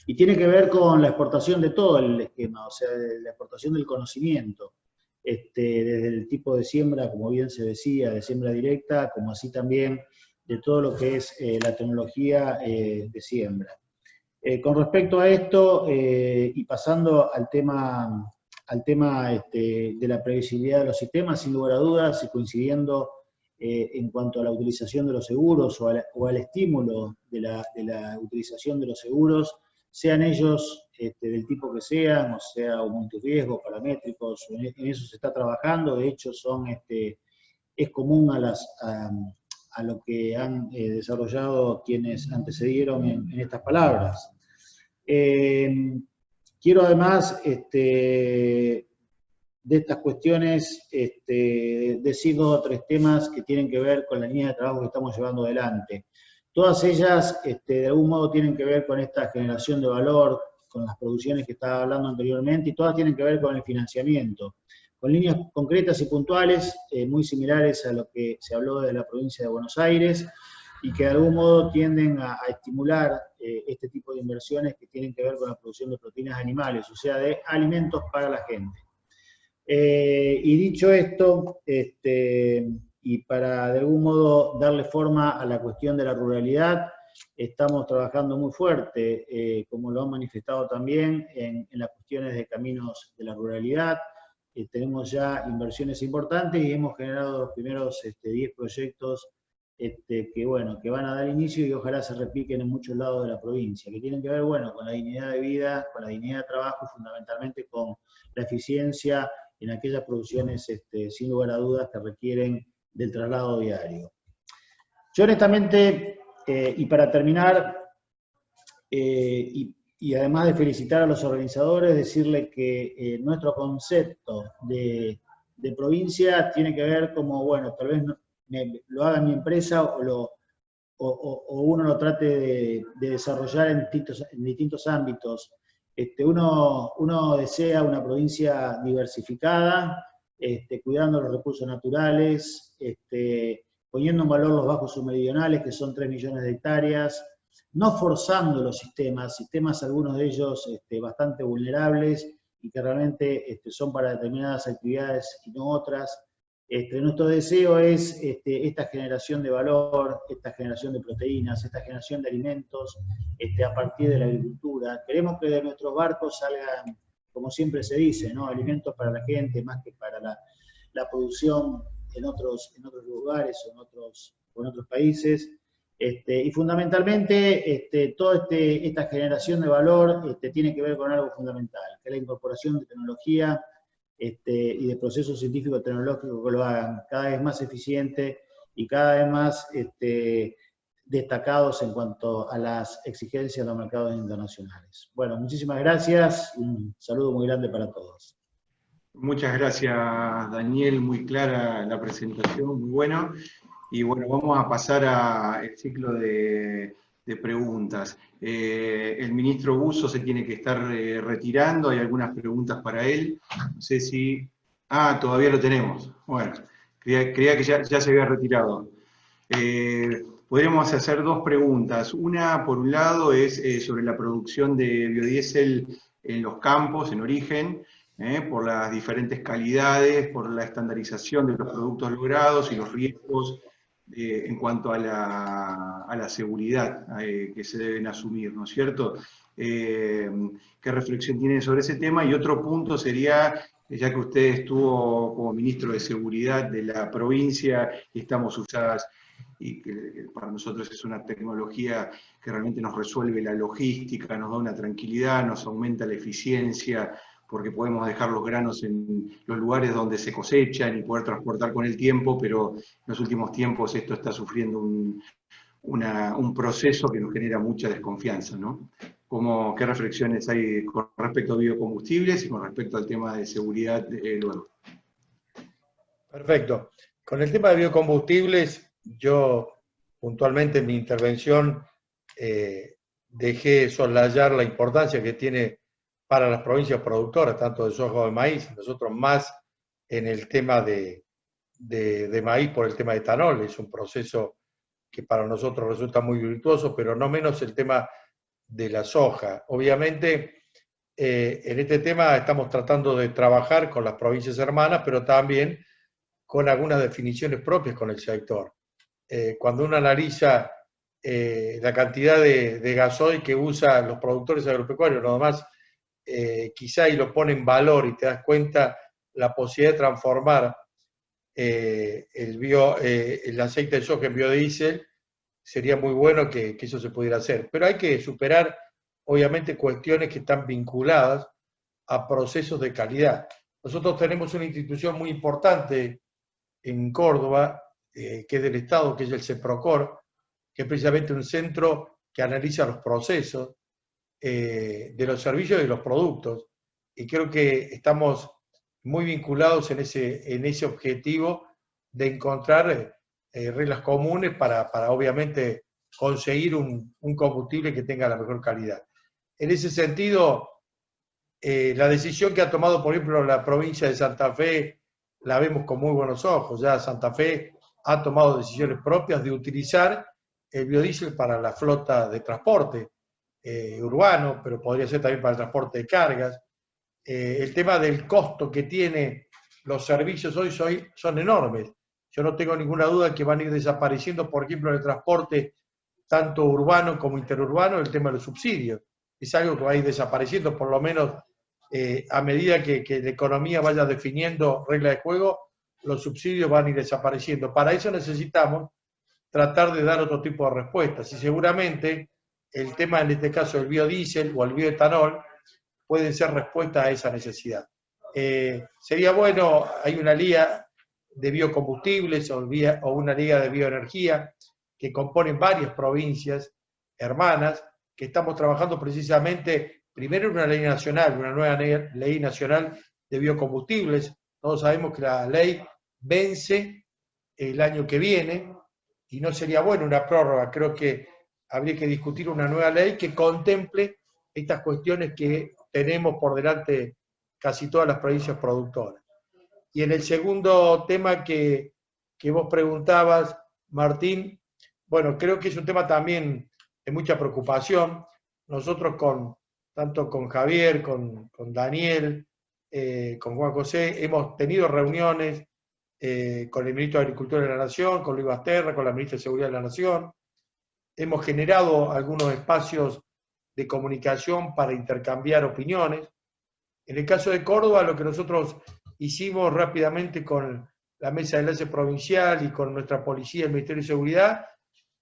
Y tiene que ver con la exportación de todo el esquema, o sea, la exportación del conocimiento, desde el tipo de siembra, como bien se decía, de siembra directa, como así también de todo lo que es la tecnología de siembra. Con respecto a esto, y pasando al tema de la previsibilidad de los sistemas, sin lugar a dudas, y coincidiendo en cuanto a la utilización de los seguros o al estímulo de la utilización de los seguros, sean ellos del tipo que sean, o sea, un multirriesgo, paramétricos, en eso se está trabajando. De hecho es común a lo que han desarrollado quienes antecedieron en estas palabras. Quiero además de estas cuestiones decir 2 o 3 temas que tienen que ver con la línea de trabajo que estamos llevando adelante. Todas ellas de algún modo tienen que ver con esta generación de valor, con las producciones que estaba hablando anteriormente, y todas tienen que ver con el financiamiento, con líneas concretas y puntuales, muy similares a lo que se habló de la provincia de Buenos Aires, y que de algún modo tienden a estimular este tipo de inversiones que tienen que ver con la producción de proteínas animales, o sea, de alimentos para la gente. Y dicho esto, y para de algún modo darle forma a la cuestión de la ruralidad, estamos trabajando muy fuerte, como lo han manifestado también, en las cuestiones de caminos de la ruralidad. Tenemos ya inversiones importantes y hemos generado los primeros 10 proyectos que van a dar inicio y ojalá se repliquen en muchos lados de la provincia, que tienen que ver, con la dignidad de vida, con la dignidad de trabajo y fundamentalmente con la eficiencia en aquellas producciones, sin lugar a dudas, que requieren del traslado diario. Yo honestamente, y para terminar, y además de felicitar a los organizadores, decirle que nuestro concepto de provincia tiene que ver como, tal vez lo haga mi empresa o uno lo trate de desarrollar en distintos ámbitos. Uno desea una provincia diversificada, cuidando los recursos naturales, poniendo en valor los bajos submeridionales, que son 3 millones de hectáreas, no forzando los sistemas algunos de ellos bastante vulnerables y que realmente son para determinadas actividades y no otras. Nuestro deseo es esta generación de valor, esta generación de proteínas, esta generación de alimentos a partir de la agricultura. Queremos que de nuestros barcos salgan, como siempre se dice, ¿no?, alimentos para la gente más que para la producción en otros lugares o en otros países. Y fundamentalmente toda esta generación de valor tiene que ver con algo fundamental, que es la incorporación de tecnología y de procesos científicos tecnológicos que lo hagan cada vez más eficiente y cada vez más destacados en cuanto a las exigencias de los mercados internacionales. Bueno, muchísimas gracias, un saludo muy grande para todos. Muchas gracias, Daniel, muy clara la presentación, muy bueno. Y bueno, vamos a pasar al ciclo de preguntas. El ministro Busso se tiene que estar retirando, hay algunas preguntas para él. No sé si... Ah, todavía lo tenemos. Bueno, creía que ya se había retirado. Podríamos hacer 2 preguntas. Una, por un lado, es sobre la producción de biodiesel en los campos, en origen, por las diferentes calidades, por la estandarización de los productos logrados y los riesgos en cuanto a la seguridad que se deben asumir, ¿no es cierto? ¿Qué reflexión tienen sobre ese tema? Y otro punto sería, ya que usted estuvo como ministro de Seguridad de la provincia y estamos usadas, y que para nosotros es una tecnología que realmente nos resuelve la logística, nos da una tranquilidad, nos aumenta la eficiencia, porque podemos dejar los granos en los lugares donde se cosechan y poder transportar con el tiempo, pero en los últimos tiempos esto está sufriendo un proceso que nos genera mucha desconfianza, ¿no? ¿Qué reflexiones hay con respecto a biocombustibles y con respecto al tema de seguridad luego? Perfecto. Con el tema de biocombustibles, yo puntualmente en mi intervención dejé soslayar la importancia que tiene para las provincias productoras, tanto de soja como de maíz, nosotros más en el tema de maíz por el tema de etanol, es un proceso que para nosotros resulta muy virtuoso, pero no menos el tema de la soja. Obviamente, en este tema estamos tratando de trabajar con las provincias hermanas, pero también con algunas definiciones propias con el sector. Cuando uno analiza la cantidad de gasoil que usan los productores agropecuarios, nada más quizá y lo pone en valor y te das cuenta la posibilidad de transformar el aceite de soja en biodiesel, sería muy bueno que eso se pudiera hacer. Pero hay que superar, obviamente, cuestiones que están vinculadas a procesos de calidad. Nosotros tenemos una institución muy importante en Córdoba, que es del Estado, que es el CEPROCOR, que es precisamente un centro que analiza los procesos de los servicios y de los productos. Y creo que estamos muy vinculados en ese objetivo de encontrar reglas comunes para obviamente conseguir un combustible que tenga la mejor calidad. En ese sentido, la decisión que ha tomado, por ejemplo, la provincia de Santa Fe, la vemos con muy buenos ojos. Ya Santa Fe ha tomado decisiones propias de utilizar el biodiesel para la flota de transporte urbano, pero podría ser también para el transporte de cargas. El tema del costo que tiene los servicios hoy son enormes. Yo no tengo ninguna duda que van a ir desapareciendo, por ejemplo, en el transporte tanto urbano como interurbano, el tema de los subsidios. Es algo que va a ir desapareciendo, por lo menos a medida que la economía vaya definiendo reglas de juego, los subsidios van a ir desapareciendo. Para eso necesitamos tratar de dar otro tipo de respuestas. Y seguramente el tema, en este caso, del biodiesel o el bioetanol, pueden ser respuesta a esa necesidad. Sería bueno, hay una liga de biocombustibles o una liga de bioenergía que componen varias provincias hermanas, que estamos trabajando precisamente, primero en una ley nacional, una nueva ley nacional de biocombustibles. Todos sabemos que la ley vence el año que viene y no sería bueno una prórroga. Creo que habría que discutir una nueva ley que contemple estas cuestiones que tenemos por delante casi todas las provincias productoras. Y en el segundo tema que vos preguntabas, Martín, bueno, creo que es un tema también de mucha preocupación. Nosotros tanto con Javier, con Daniel, con Juan José, hemos tenido reuniones con el ministro de Agricultura de la Nación, con Luis Basterra, con la ministra de Seguridad de la Nación. Hemos generado algunos espacios de comunicación para intercambiar opiniones. En el caso de Córdoba, lo que nosotros hicimos rápidamente con la Mesa de Enlace Provincial y con nuestra policía y el Ministerio de Seguridad,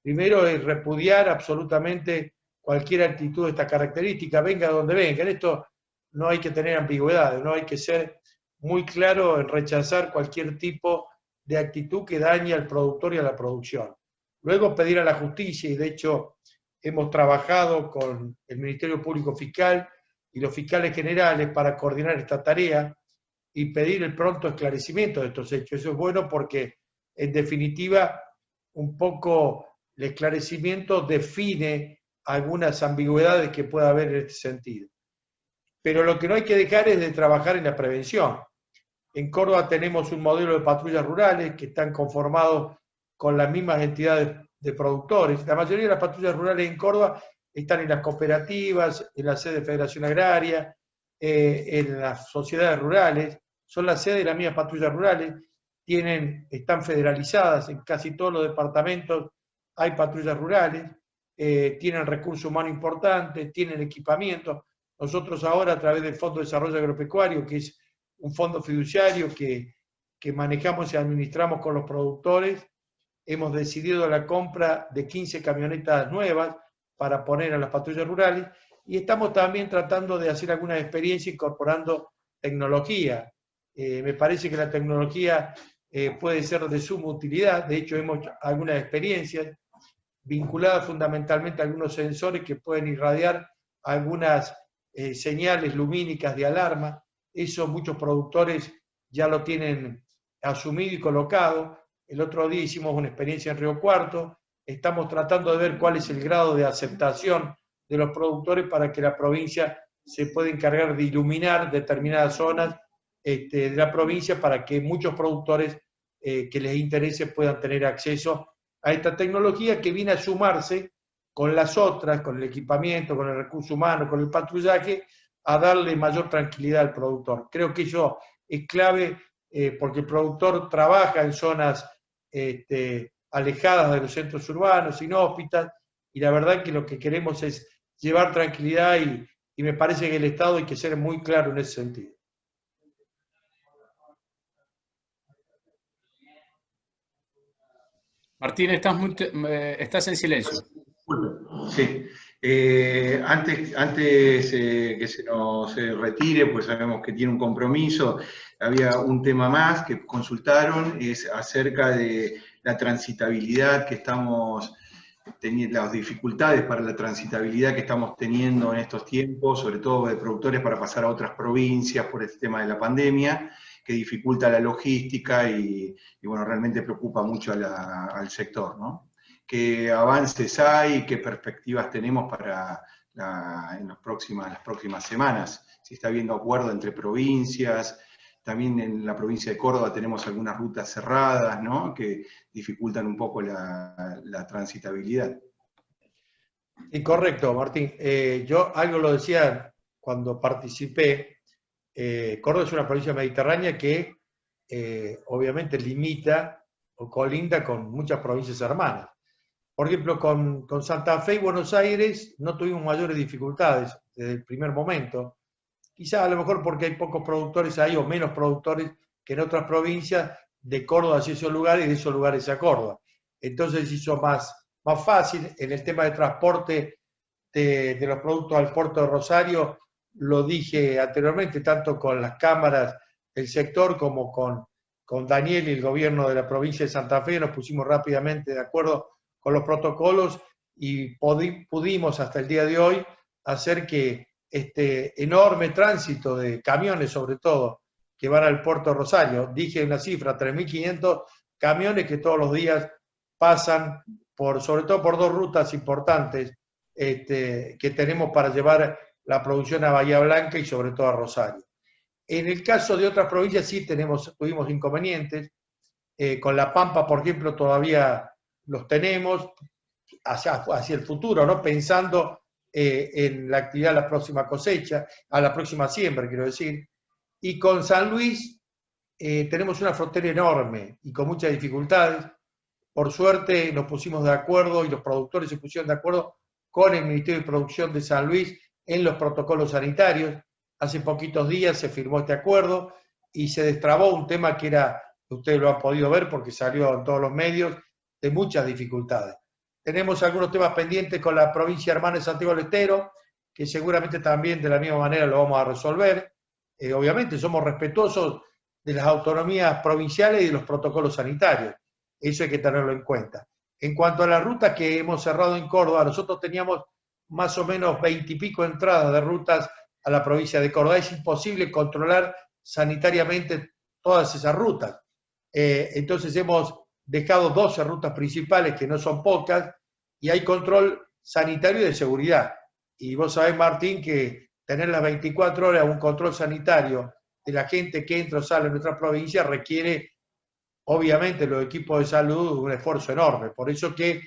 primero es repudiar absolutamente cualquier actitud de esta característica, venga de donde venga. En esto no hay que tener ambigüedades, no hay que ser muy claro en rechazar cualquier tipo de actitud que dañe al productor y a la producción. Luego pedir a la justicia, y de hecho hemos trabajado con el Ministerio Público Fiscal y los fiscales generales para coordinar esta tarea y pedir el pronto esclarecimiento de estos hechos. Eso es bueno porque, en definitiva, un poco el esclarecimiento define algunas ambigüedades que pueda haber en este sentido. Pero lo que no hay que dejar es de trabajar en la prevención. En Córdoba tenemos un modelo de patrullas rurales que están conformados con las mismas entidades de productores. La mayoría de las patrullas rurales en Córdoba están en las cooperativas, en la sede de Federación Agraria, en las sociedades rurales, son la sede de las mismas patrullas rurales, están federalizadas en casi todos los departamentos, hay patrullas rurales, tienen recursos humanos importantes, tienen equipamiento. Nosotros ahora, a través del Fondo de Desarrollo Agropecuario, que es un fondo fiduciario que manejamos y administramos con los productores, hemos decidido la compra de 15 camionetas nuevas para poner a las patrullas rurales y estamos también tratando de hacer algunas experiencias incorporando tecnología. Me parece que la tecnología puede ser de suma utilidad. De hecho, hemos hecho algunas experiencias vinculadas fundamentalmente a algunos sensores que pueden irradiar algunas señales lumínicas de alarma. Eso muchos productores ya lo tienen asumido y colocado. El otro día hicimos una experiencia en Río Cuarto. Estamos tratando de ver cuál es el grado de aceptación de los productores para que la provincia se pueda encargar de iluminar determinadas zonas de la provincia para que muchos productores que les interese puedan tener acceso a esta tecnología que viene a sumarse con las otras, con el equipamiento, con el recurso humano, con el patrullaje, a darle mayor tranquilidad al productor. Creo que eso es clave porque el productor trabaja en zonas alejadas de los centros urbanos, inhóspitas, y la verdad que lo que queremos es llevar tranquilidad y me parece que el Estado hay que ser muy claro en ese sentido. Martín, estás en silencio. Sí. Antes que se nos retire, pues sabemos que tiene un compromiso, había un tema más que consultaron, es acerca de la transitabilidad que estamos teniendo, las dificultades para la transitabilidad que estamos teniendo en estos tiempos, sobre todo de productores para pasar a otras provincias por este tema de la pandemia, que dificulta la logística y bueno, realmente preocupa mucho al sector, ¿no? ¿Qué avances hay, qué perspectivas tenemos para en las próximas semanas? Si está habiendo acuerdo entre provincias, también en la provincia de Córdoba tenemos algunas rutas cerradas, ¿no?, que dificultan un poco la transitabilidad. Sí, correcto, Martín. Yo algo lo decía cuando participé. Córdoba es una provincia mediterránea que obviamente limita o colinda con muchas provincias hermanas. Por ejemplo, con Santa Fe y Buenos Aires no tuvimos mayores dificultades desde el primer momento. Quizá a lo mejor porque hay pocos productores ahí o menos productores que en otras provincias, de Córdoba hacia esos lugares y de esos lugares a Córdoba. Entonces hizo más fácil en el tema de transporte de los productos al puerto de Rosario. Lo dije anteriormente, tanto con las cámaras del sector como con Daniel y el gobierno de la provincia de Santa Fe, nos pusimos rápidamente de acuerdo con los protocolos y pudimos hasta el día de hoy hacer que este enorme tránsito de camiones, sobre todo, que van al puerto de Rosario, dije una cifra, 3.500 camiones que todos los días pasan, sobre todo por dos rutas importantes que tenemos para llevar la producción a Bahía Blanca y sobre todo a Rosario. En el caso de otras provincias sí tuvimos inconvenientes. Con La Pampa, por ejemplo, todavía los tenemos hacia el futuro, ¿no? Pensando en la actividad de la próxima cosecha, a la próxima siembra, quiero decir. Y con San Luis tenemos una frontera enorme y con muchas dificultades. Por suerte nos pusimos de acuerdo y los productores se pusieron de acuerdo con el Ministerio de Producción de San Luis en los protocolos sanitarios. Hace poquitos días se firmó este acuerdo y se destrabó un tema que era, ustedes lo han podido ver porque salió en todos los medios, de muchas dificultades. Tenemos algunos temas pendientes con la provincia hermana de Santiago del Estero, que seguramente también de la misma manera lo vamos a resolver. Obviamente somos respetuosos de las autonomías provinciales y de los protocolos sanitarios. Eso hay que tenerlo en cuenta. En cuanto a las rutas que hemos cerrado en Córdoba, nosotros teníamos más o menos 20 y pico entradas de rutas a la provincia de Córdoba. Es imposible controlar sanitariamente todas esas rutas. Entonces hemos dejado 12 rutas principales, que no son pocas, y hay control sanitario y de seguridad. Y vos sabés, Martín, que tener las 24 horas un control sanitario de la gente que entra o sale en nuestra provincia requiere, obviamente, los equipos de salud un esfuerzo enorme. Por eso que,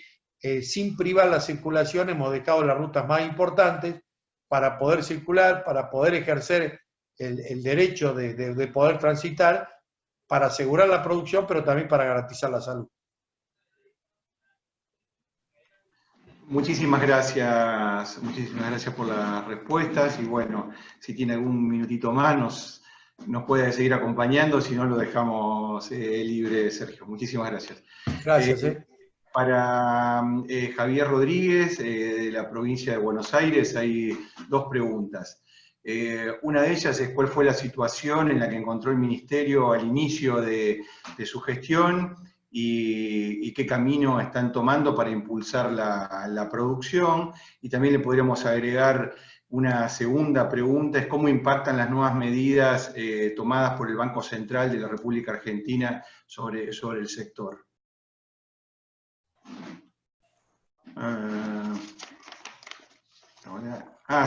sin privar la circulación, hemos dejado las rutas más importantes para poder circular, para poder ejercer el derecho de poder transitar, para asegurar la producción, pero también para garantizar la salud. Muchísimas gracias por las respuestas y bueno, si tiene algún minutito más nos puede seguir acompañando, si no lo dejamos libre, Sergio. Muchísimas gracias. Gracias. Para Javier Rodríguez, de la provincia de Buenos Aires, hay dos preguntas. Una de ellas es cuál fue la situación en la que encontró el Ministerio al inicio de su gestión y qué camino están tomando para impulsar la producción. Y también le podríamos agregar una segunda pregunta, es cómo impactan las nuevas medidas tomadas por el Banco Central de la República Argentina sobre el sector.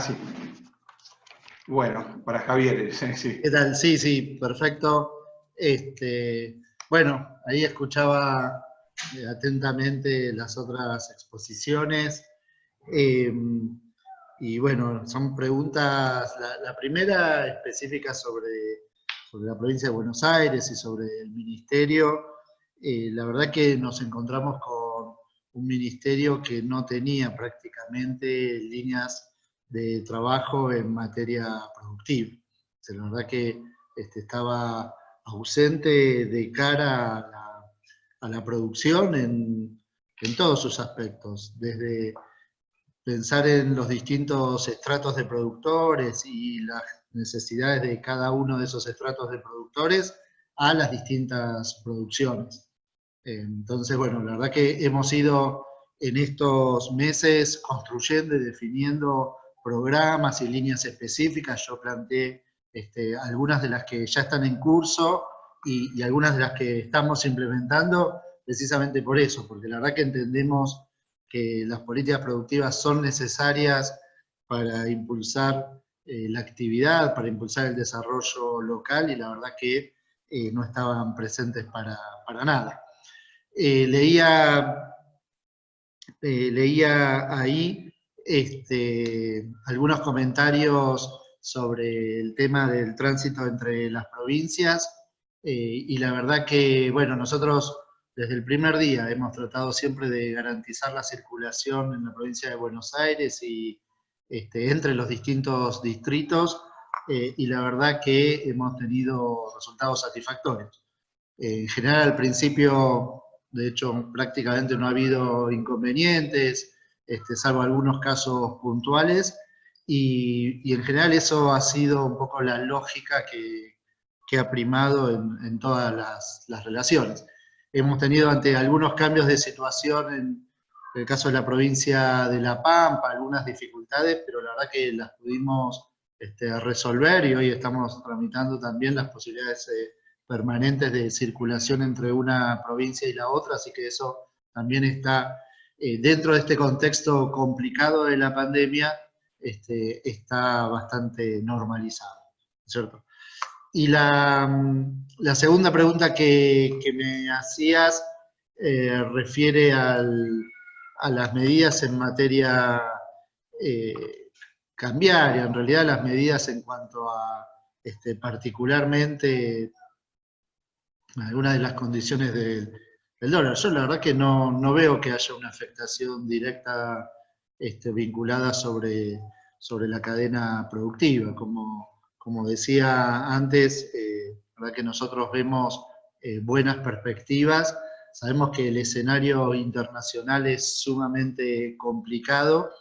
Sí. Bueno, para Javier, sí. ¿Qué tal? Sí, perfecto. Bueno, ahí escuchaba atentamente las otras exposiciones. Y bueno, son preguntas, la primera específica sobre la provincia de Buenos Aires y sobre el ministerio. La verdad que nos encontramos un ministerio que no tenía prácticamente líneas de trabajo en materia productiva. O sea, la verdad que estaba ausente de cara a la producción en todos sus aspectos, desde pensar en los distintos estratos de productores y las necesidades de cada uno de esos estratos de productores a las distintas producciones. Entonces, bueno, la verdad que hemos ido en estos meses construyendo y definiendo programas y líneas específicas. Yo planteé algunas de las que ya están en curso y algunas de las que estamos implementando precisamente por eso, porque la verdad que entendemos que las políticas productivas son necesarias para impulsar la actividad, para impulsar el desarrollo local, y la verdad que no estaban presentes para nada. Leía ahí algunos comentarios sobre el tema del tránsito entre las provincias, y la verdad que, bueno, nosotros desde el primer día hemos tratado siempre de garantizar la circulación en la provincia de Buenos Aires y entre los distintos distritos, y la verdad que hemos tenido resultados satisfactorios. En general, al principio, de hecho, prácticamente no ha habido inconvenientes, salvo algunos casos puntuales, y en general eso ha sido un poco la lógica que ha primado en todas las relaciones. Hemos tenido ante algunos cambios de situación en el caso de la provincia de La Pampa, algunas dificultades, pero la verdad que las pudimos resolver, y hoy estamos tramitando también las posibilidades permanentes de circulación entre una provincia y la otra, así que eso también está dentro de este contexto complicado de la pandemia, está bastante normalizado, ¿cierto? Y la segunda pregunta que me hacías refiere a las medidas en materia cambiaria, en realidad las medidas en cuanto a particularmente algunas de las condiciones del dólar. Yo la verdad que no veo que haya una afectación directa vinculada sobre la cadena productiva. Como decía antes, la verdad que nosotros vemos buenas perspectivas. Sabemos que el escenario internacional es sumamente complicado,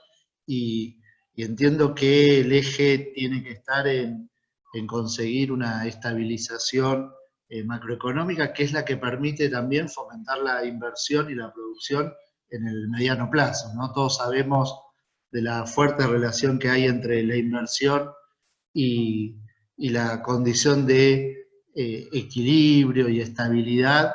y entiendo que el eje tiene que estar en conseguir una estabilización macroeconómica, que es la que permite también fomentar la inversión y la producción en el mediano plazo, ¿no? Todos sabemos de la fuerte relación que hay entre la inversión y la condición de equilibrio y estabilidad.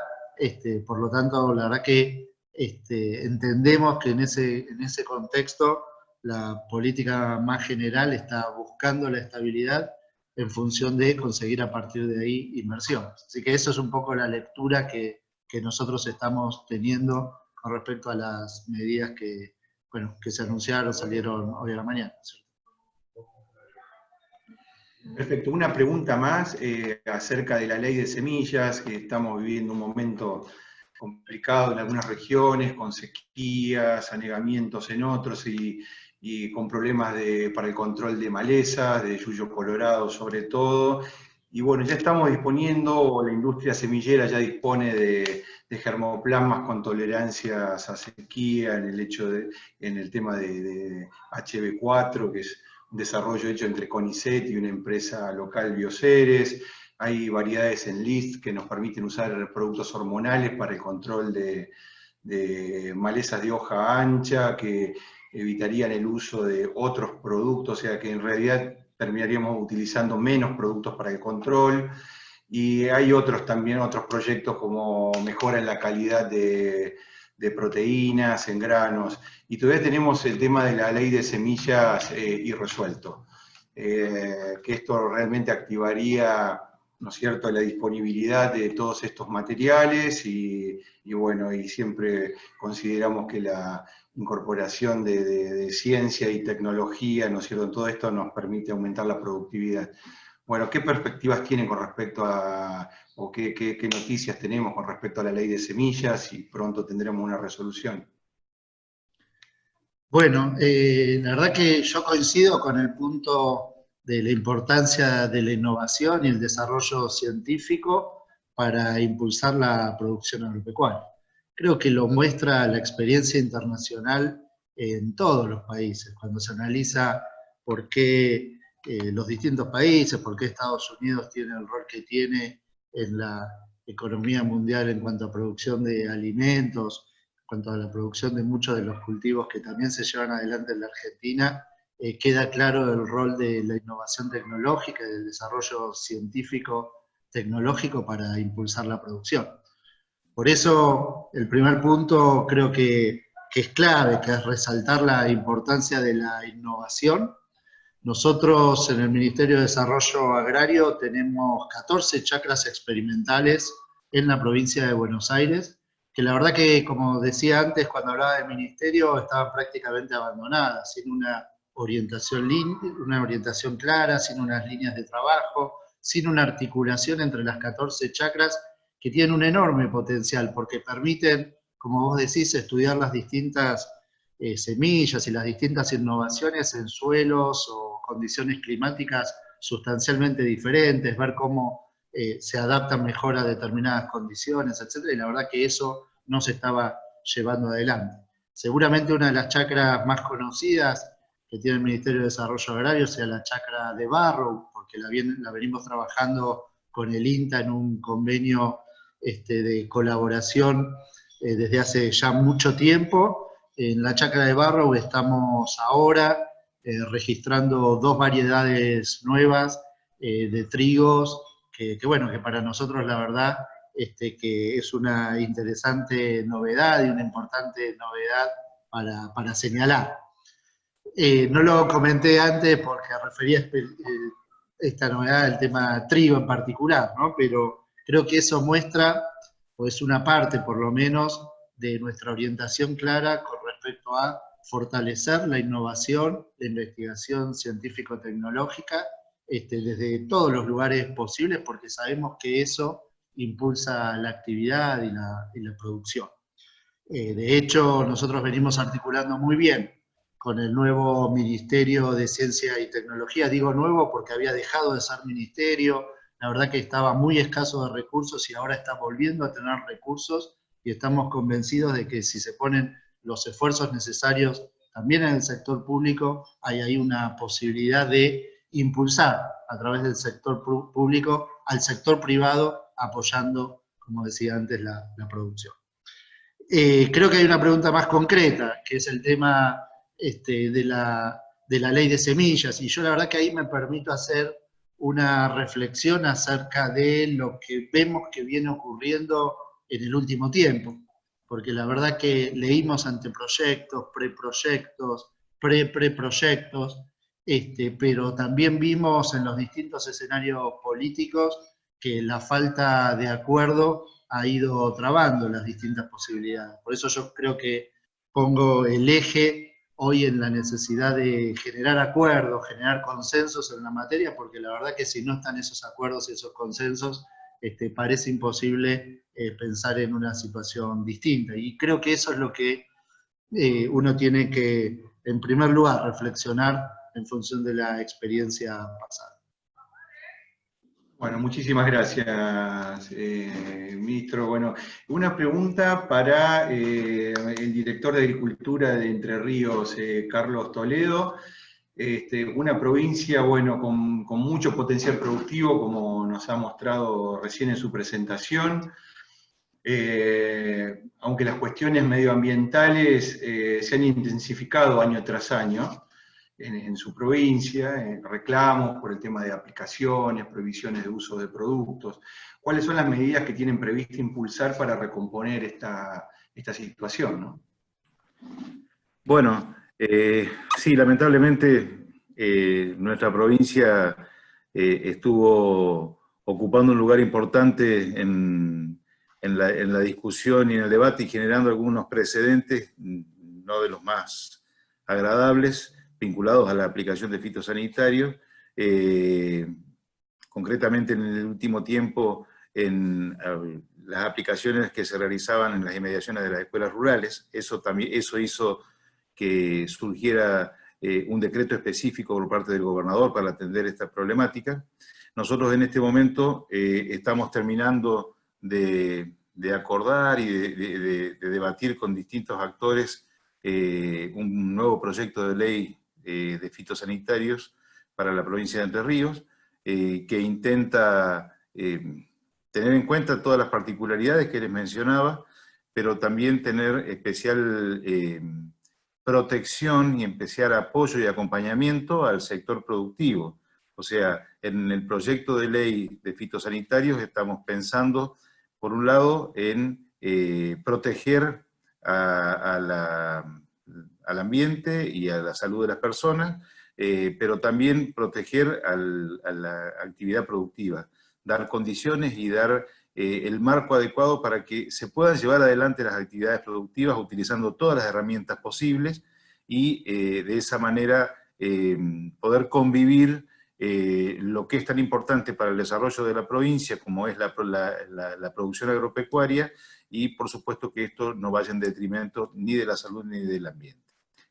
Por lo tanto, la verdad que entendemos que en ese contexto la política más general está buscando la estabilidad en función de conseguir a partir de ahí inversiones. Así que eso es un poco la lectura que nosotros estamos teniendo con respecto a las medidas que se anunciaron, salieron hoy a la mañana, ¿cierto? Perfecto. Una pregunta más acerca de la ley de semillas, que estamos viviendo un momento complicado en algunas regiones, con sequías, anegamientos en otros, y con problemas para el control de malezas, de yuyo colorado sobre todo. Y bueno, ya estamos disponiendo, la industria semillera ya dispone de germoplasmas con tolerancias a sequía en el tema de HB4, que es un desarrollo hecho entre CONICET y una empresa local, Bioceres. Hay variedades en list que nos permiten usar productos hormonales para el control de malezas de hoja ancha, que evitarían el uso de otros productos, o sea que en realidad terminaríamos utilizando menos productos para el control. Y hay también otros proyectos como mejora en la calidad de proteínas en granos. Y todavía tenemos el tema de la ley de semillas irresuelto, que esto realmente activaría, ¿no es cierto?, la disponibilidad de todos estos materiales, y bueno, y siempre consideramos que la incorporación de ciencia y tecnología, ¿no es cierto?, en todo esto nos permite aumentar la productividad. Bueno, ¿qué perspectivas tienen con respecto o qué noticias tenemos con respecto a la ley de semillas, y pronto tendremos una resolución? Bueno, la verdad que yo coincido con el punto de la importancia de la innovación y el desarrollo científico para impulsar la producción agropecuaria. Creo que lo muestra la experiencia internacional en todos los países, cuando se analiza por qué los distintos países, por qué Estados Unidos tiene el rol que tiene en la economía mundial en cuanto a producción de alimentos, en cuanto a la producción de muchos de los cultivos que también se llevan adelante en la Argentina, queda claro el rol de la innovación tecnológica y del desarrollo científico tecnológico para impulsar la producción. Por eso, el primer punto creo que es clave, que es resaltar la importancia de la innovación. Nosotros en el Ministerio de Desarrollo Agrario tenemos 14 chacras experimentales en la provincia de Buenos Aires, que la verdad que, como decía antes, cuando hablaba del ministerio, estaban prácticamente abandonadas, sin una orientación clara, sin unas líneas de trabajo, sin una articulación entre las 14 chacras, que tienen un enorme potencial, porque permiten, como vos decís, estudiar las distintas semillas y las distintas innovaciones en suelos o condiciones climáticas sustancialmente diferentes, ver cómo se adaptan mejor a determinadas condiciones, etc. Y la verdad que eso no se estaba llevando adelante. Seguramente una de las chacras más conocidas que tiene el Ministerio de Desarrollo Agrario sea la chacra de Barrow, porque la venimos trabajando con el INTA en un convenio de colaboración desde hace ya mucho tiempo. En la chacra de Barrow estamos ahora registrando 2 variedades nuevas de trigos, que para nosotros la verdad que es una interesante novedad y una importante novedad para señalar. No lo comenté antes porque refería esta novedad al tema trigo en particular, ¿no? Pero creo que eso muestra, o es una parte por lo menos, de nuestra orientación clara con respecto a fortalecer la innovación, la investigación científico-tecnológica desde todos los lugares posibles, porque sabemos que eso impulsa la actividad y la producción. De hecho, nosotros venimos articulando muy bien con el nuevo Ministerio de Ciencia y Tecnología. Digo nuevo porque había dejado de ser ministerio, la verdad que estaba muy escaso de recursos y ahora está volviendo a tener recursos, y estamos convencidos de que si se ponen los esfuerzos necesarios también en el sector público, hay ahí una posibilidad de impulsar a través del sector público al sector privado, apoyando, como decía antes, la producción. Creo que hay una pregunta más concreta, que es el tema de la ley de semillas, y yo la verdad que ahí me permito hacer una reflexión acerca de lo que vemos que viene ocurriendo en el último tiempo, porque la verdad que leímos anteproyectos, preproyectos, preproyectos, pero también vimos en los distintos escenarios políticos que la falta de acuerdo ha ido trabando las distintas posibilidades. Por eso yo creo que pongo el eje hoy en la necesidad de generar acuerdos, generar consensos en la materia, porque la verdad que si no están esos acuerdos y esos consensos, parece imposible pensar en una situación distinta. Y creo que eso es lo que uno tiene que, en primer lugar, reflexionar en función de la experiencia pasada. Bueno, muchísimas gracias, ministro. Bueno, una pregunta para el director de Agricultura de Entre Ríos, Carlos Toledo. Una provincia, bueno, con mucho potencial productivo, como nos ha mostrado recién en su presentación, aunque las cuestiones medioambientales se han intensificado año tras año en su provincia, reclamos por el tema de aplicaciones, prohibiciones de uso de productos. ¿Cuáles son las medidas que tienen previsto impulsar para recomponer esta situación, ¿no? Bueno, sí, lamentablemente nuestra provincia estuvo ocupando un lugar importante en la discusión y en el debate, y generando algunos precedentes, no de los más agradables, vinculados a la aplicación de fitosanitarios, concretamente en el último tiempo en las aplicaciones que se realizaban en las inmediaciones de las escuelas rurales. Eso hizo que surgiera un decreto específico por parte del gobernador para atender esta problemática. Nosotros en este momento estamos terminando de acordar y de debatir con distintos actores un nuevo proyecto de ley de fitosanitarios para la provincia de Entre Ríos, que intenta tener en cuenta todas las particularidades que les mencionaba, pero también tener especial protección y especial apoyo y acompañamiento al sector productivo. O sea, en el proyecto de ley de fitosanitarios estamos pensando, por un lado, en proteger al ambiente y a la salud de las personas, pero también proteger a la actividad productiva, dar condiciones y dar el marco adecuado para que se puedan llevar adelante las actividades productivas utilizando todas las herramientas posibles y de esa manera poder convivir lo que es tan importante para el desarrollo de la provincia como es la producción agropecuaria y por supuesto que esto no vaya en detrimento ni de la salud ni del ambiente.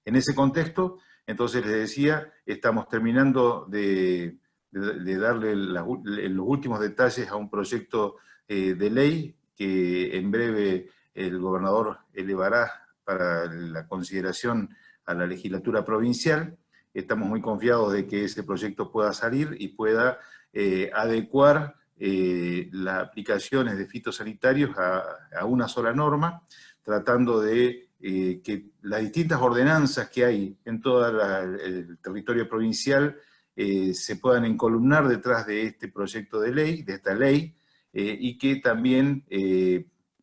En ese contexto, entonces les decía, estamos terminando de darle los últimos detalles a un proyecto de ley que en breve el gobernador elevará para la consideración a la legislatura provincial. Estamos muy confiados de que ese proyecto pueda salir y pueda adecuar las aplicaciones de fitosanitarios a una sola norma, tratando de que las distintas ordenanzas que hay en todo el territorio provincial se puedan encolumnar detrás de este proyecto de ley, de esta ley, y que también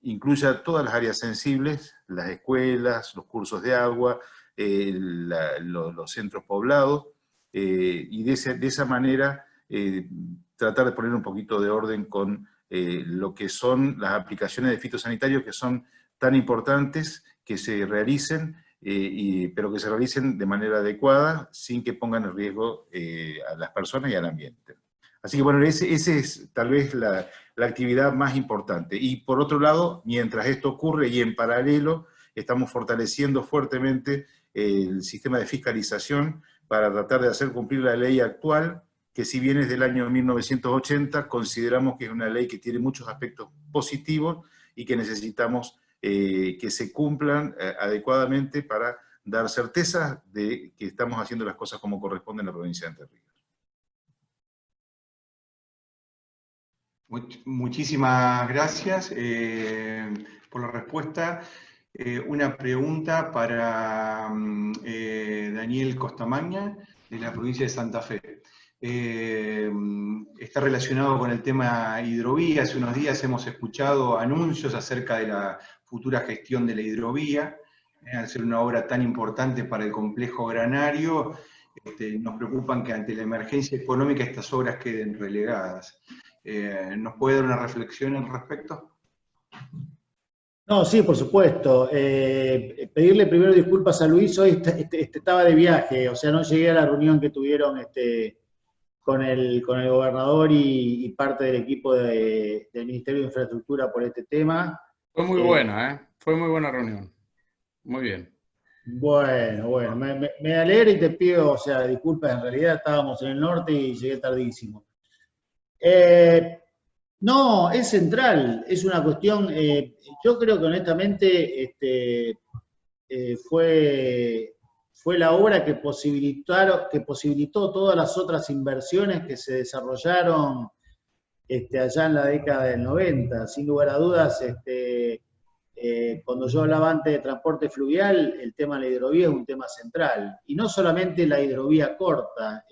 incluya todas las áreas sensibles, las escuelas, los cursos de agua, los centros poblados, y de esa manera tratar de poner un poquito de orden con lo que son las aplicaciones de fitosanitarios que son tan importantes que se realicen, pero que se realicen de manera adecuada, sin que pongan en riesgo a las personas y al ambiente. Así que bueno, ese es tal vez la actividad más importante. Y por otro lado, mientras esto ocurre y en paralelo, estamos fortaleciendo fuertemente el sistema de fiscalización para tratar de hacer cumplir la ley actual, que si bien es del año 1980, consideramos que es una ley que tiene muchos aspectos positivos y que necesitamos que se cumplan adecuadamente para dar certeza de que estamos haciendo las cosas como corresponde en la provincia de Entre Ríos. Muchísimas gracias por la respuesta. Una pregunta para Daniel Costamagna, de la provincia de Santa Fe. Está relacionado con el tema hidrovía. Hace unos días hemos escuchado anuncios acerca de la futura gestión de la hidrovía. Al ser una obra tan importante para el complejo granario, nos preocupan que ante la emergencia económica estas obras queden relegadas. ¿Nos puede dar una reflexión al respecto? No, sí, por supuesto. Pedirle primero disculpas a Luis, hoy estaba de viaje, o sea, no llegué a la reunión que tuvieron con el gobernador y parte del equipo del Ministerio de Infraestructura por este tema. Fue muy buena, fue muy buena reunión. Muy bien. Bueno, me alegra y te pido, o sea, disculpas, en realidad estábamos en el norte y llegué tardísimo. No, es central, es una cuestión, yo creo que honestamente fue la obra que posibilitó todas las otras inversiones que se desarrollaron allá en la década del 90. Sin lugar a dudas, cuando yo hablaba antes de transporte fluvial, el tema de la hidrovía es un tema central. Y no solamente la hidrovía corta,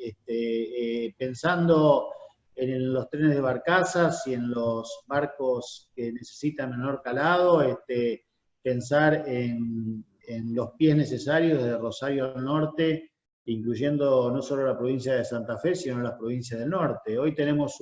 pensando en los trenes de barcazas y en los barcos que necesitan menor calado, pensar en los pies necesarios de Rosario al norte, incluyendo no solo la provincia de Santa Fe, sino las provincias del norte. Hoy tenemos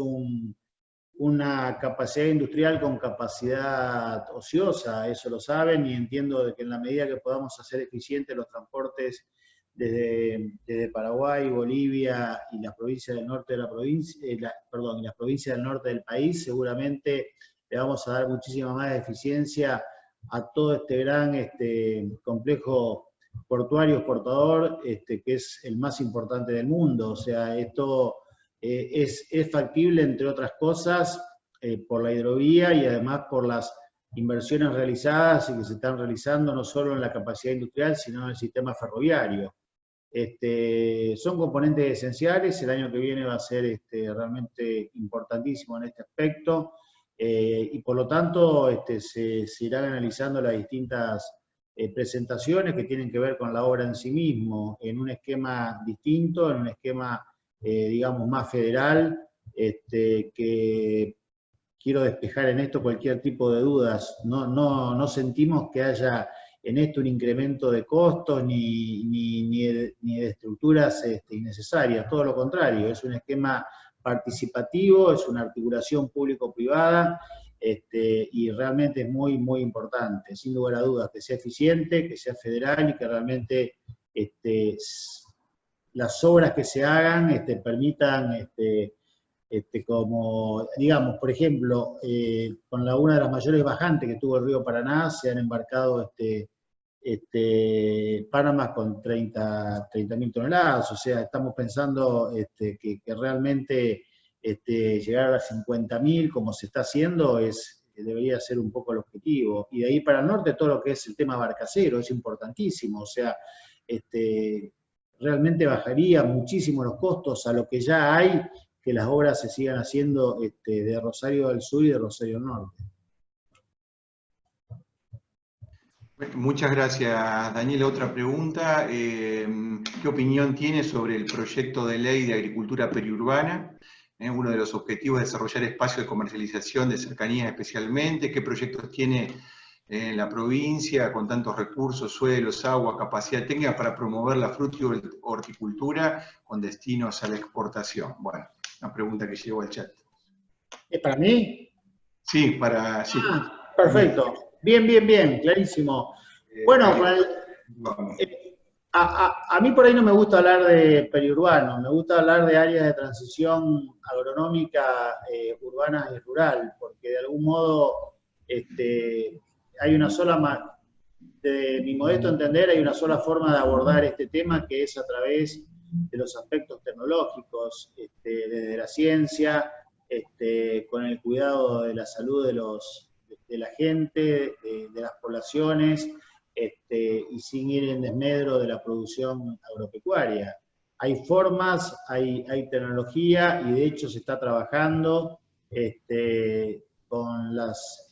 una capacidad industrial con capacidad ociosa, eso lo saben, y entiendo de que en la medida que podamos hacer eficientes los transportes desde Paraguay, Bolivia y las provincias del norte de las provincias del norte del país, seguramente le vamos a dar muchísima más eficiencia a todo este gran complejo portuario exportador, que es el más importante del mundo. O sea, esto es factible, entre otras cosas, por la hidrovía y además por las inversiones realizadas y que se están realizando no solo en la capacidad industrial, sino en el sistema ferroviario. Son componentes esenciales, el año que viene va a ser realmente importantísimo en este aspecto, y por lo tanto se irán analizando las distintas presentaciones que tienen que ver con la obra en sí mismo, en un esquema distinto, en un esquema, digamos, más federal, que quiero despejar en esto cualquier tipo de dudas. No sentimos que haya en esto un incremento de costos ni de estructuras innecesarias, todo lo contrario, es un esquema participativo, es una articulación público-privada, y realmente es muy, muy importante, sin lugar a dudas, que sea eficiente, que sea federal y que realmente las obras que se hagan permitan, como, digamos, por ejemplo, con una de las mayores bajantes que tuvo el río Paraná, se han embarcado Panamá con 30.000 toneladas, o sea, estamos pensando que realmente llegar a las 50.000, como se está haciendo, debería ser un poco el objetivo. Y de ahí para el norte todo lo que es el tema barcacero es importantísimo, o sea, realmente bajaría muchísimo los costos a lo que ya hay, que las obras se sigan haciendo de Rosario del Sur y de Rosario del Norte. Muchas gracias, Daniel. Otra pregunta, ¿qué opinión tiene sobre el proyecto de ley de agricultura periurbana? Uno de los objetivos es desarrollar espacios de comercialización de cercanías especialmente. ¿Qué proyectos tiene en la provincia con tantos recursos, suelos, agua, capacidad técnica para promover la fruta y horticultura con destinos a la exportación? Bueno, una pregunta que llegó al chat. ¿Es para mí? Sí, sí. Ah, perfecto. Bien, clarísimo. Bueno, a mí por ahí no me gusta hablar de periurbano, me gusta hablar de áreas de transición agronómica urbana y rural, porque de algún modo hay una sola, de mi modesto entender, hay una sola forma de abordar este tema, que es a través de los aspectos tecnológicos, desde la ciencia, con el cuidado de la salud de la gente, de las poblaciones, y sin ir en desmedro de la producción agropecuaria. Hay formas, hay tecnología, y de hecho se está trabajando con las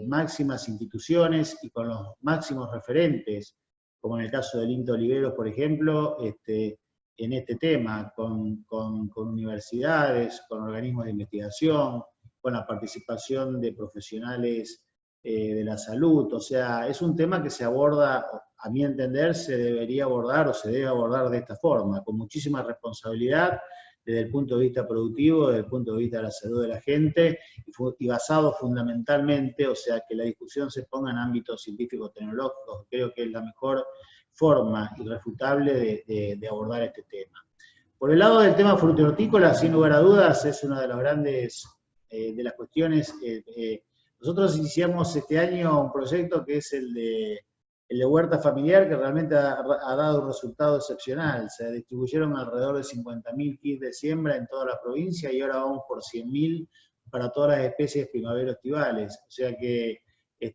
máximas instituciones y con los máximos referentes, como en el caso del INTA Oliveros, por ejemplo, en este tema, con universidades, con organismos de investigación, con la participación de profesionales de la salud. O sea, es un tema que se aborda, a mi entender, se debería abordar o se debe abordar de esta forma, con muchísima responsabilidad desde el punto de vista productivo, desde el punto de vista de la salud de la gente, y basado fundamentalmente, o sea, que la discusión se ponga en ámbitos científicos tecnológicos. Creo que es la mejor forma irrefutable de abordar este tema. Por el lado del tema frutícola, sin lugar a dudas, es una de las grandes, de las cuestiones. Nosotros iniciamos este año un proyecto que es el de huerta familiar, que realmente ha dado un resultado excepcional. Se distribuyeron alrededor de 50.000 kits de siembra en toda la provincia y ahora vamos por 100.000 para todas las especies primavero-estivales. O sea que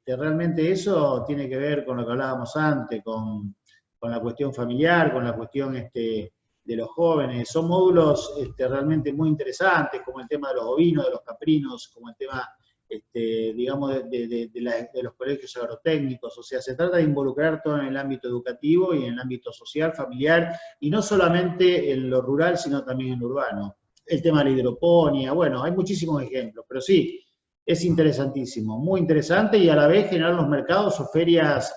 realmente eso tiene que ver con lo que hablábamos antes, con la cuestión familiar, con la cuestión de los jóvenes. Son módulos realmente muy interesantes, como el tema de los ovinos, de los caprinos, como el tema, digamos, de los colegios agrotécnicos. O sea, se trata de involucrar todo en el ámbito educativo y en el ámbito social, familiar, y no solamente en lo rural, sino también en lo urbano. El tema de la hidroponía, bueno, hay muchísimos ejemplos, pero sí, es interesantísimo, muy interesante, y a la vez generar los mercados o ferias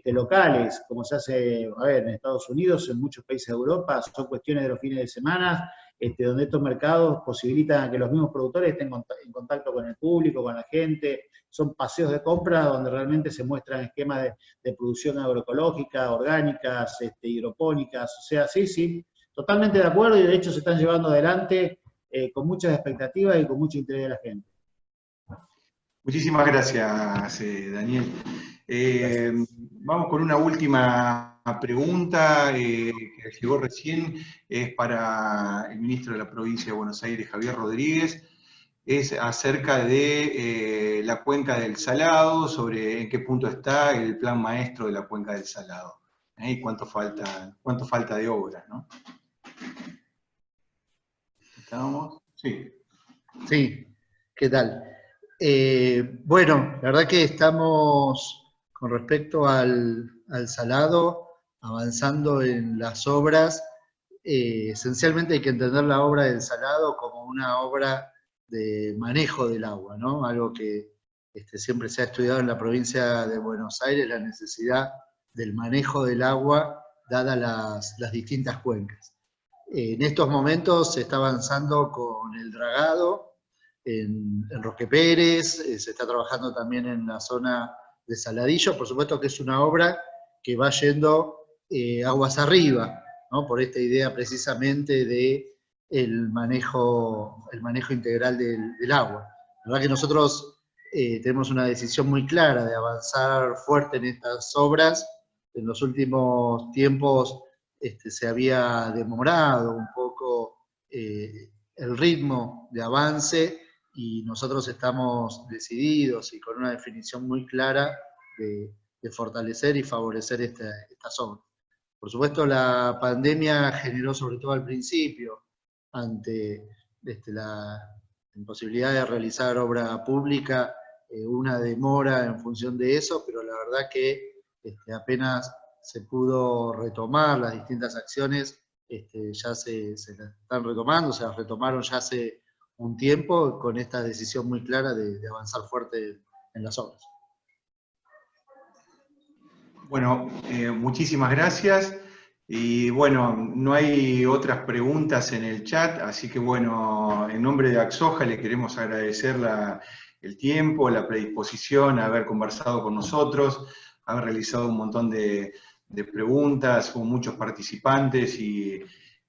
locales, como se hace, a ver, en Estados Unidos, en muchos países de Europa, son cuestiones de los fines de semana, donde estos mercados posibilitan que los mismos productores estén en contacto con el público, con la gente. Son paseos de compra donde realmente se muestran esquemas de producción agroecológica, orgánicas, hidropónicas. O sea, sí, totalmente de acuerdo, y de hecho se están llevando adelante con muchas expectativas y con mucho interés de la gente. Muchísimas gracias, Daniel. Vamos con una última pregunta que llegó recién, es para el ministro de la provincia de Buenos Aires, Javier Rodríguez, es acerca de la cuenca del Salado, sobre en qué punto está el plan maestro de la cuenca del Salado, y cuánto falta de obra, ¿no? ¿Estamos? Sí. Sí, ¿qué tal? Bueno, la verdad que estamos, con respecto al Salado, avanzando en las obras. Esencialmente hay que entender la obra del Salado como una obra de manejo del agua, ¿no? Algo que siempre se ha estudiado en la provincia de Buenos Aires, la necesidad del manejo del agua, dadas las distintas cuencas. En estos momentos se está avanzando con el dragado en Roque Pérez, se está trabajando también en la zona de Saladillo. Por supuesto que es una obra que va yendo aguas arriba, ¿no? Por esta idea precisamente de el manejo integral del agua. La verdad que nosotros tenemos una decisión muy clara de avanzar fuerte en estas obras. En los últimos tiempos se había demorado un poco el ritmo de avance, y nosotros estamos decididos y con una definición muy clara de fortalecer y favorecer estas obras. Por supuesto, la pandemia generó, sobre todo al principio, ante la imposibilidad de realizar obra pública, una demora en función de eso, pero la verdad que apenas se pudo retomar las distintas acciones, ya se las están retomando, se las retomaron ya hace un tiempo, con esta decisión muy clara de avanzar fuerte en las obras. Bueno, muchísimas gracias. Y bueno, no hay otras preguntas en el chat, así que bueno, en nombre de Axoja le queremos agradecer el tiempo, la predisposición, haber conversado con nosotros, haber realizado un montón de preguntas, hubo muchos participantes y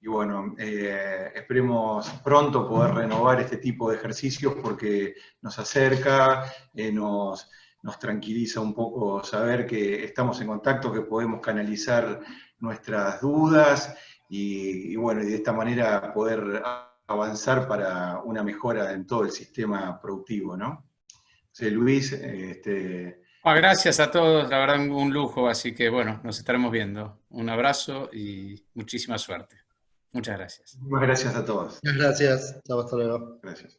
bueno, esperemos pronto poder renovar este tipo de ejercicios porque nos acerca, nos tranquiliza un poco saber que estamos en contacto, que podemos canalizar nuestras dudas y bueno, y de esta manera poder avanzar para una mejora en todo el sistema productivo, ¿no? Sí, Luis, Gracias a todos, la verdad un lujo, así que bueno, nos estaremos viendo. Un abrazo y muchísima suerte. Muchas gracias. Muchas gracias a todos. Muchas gracias. Hasta luego. Gracias.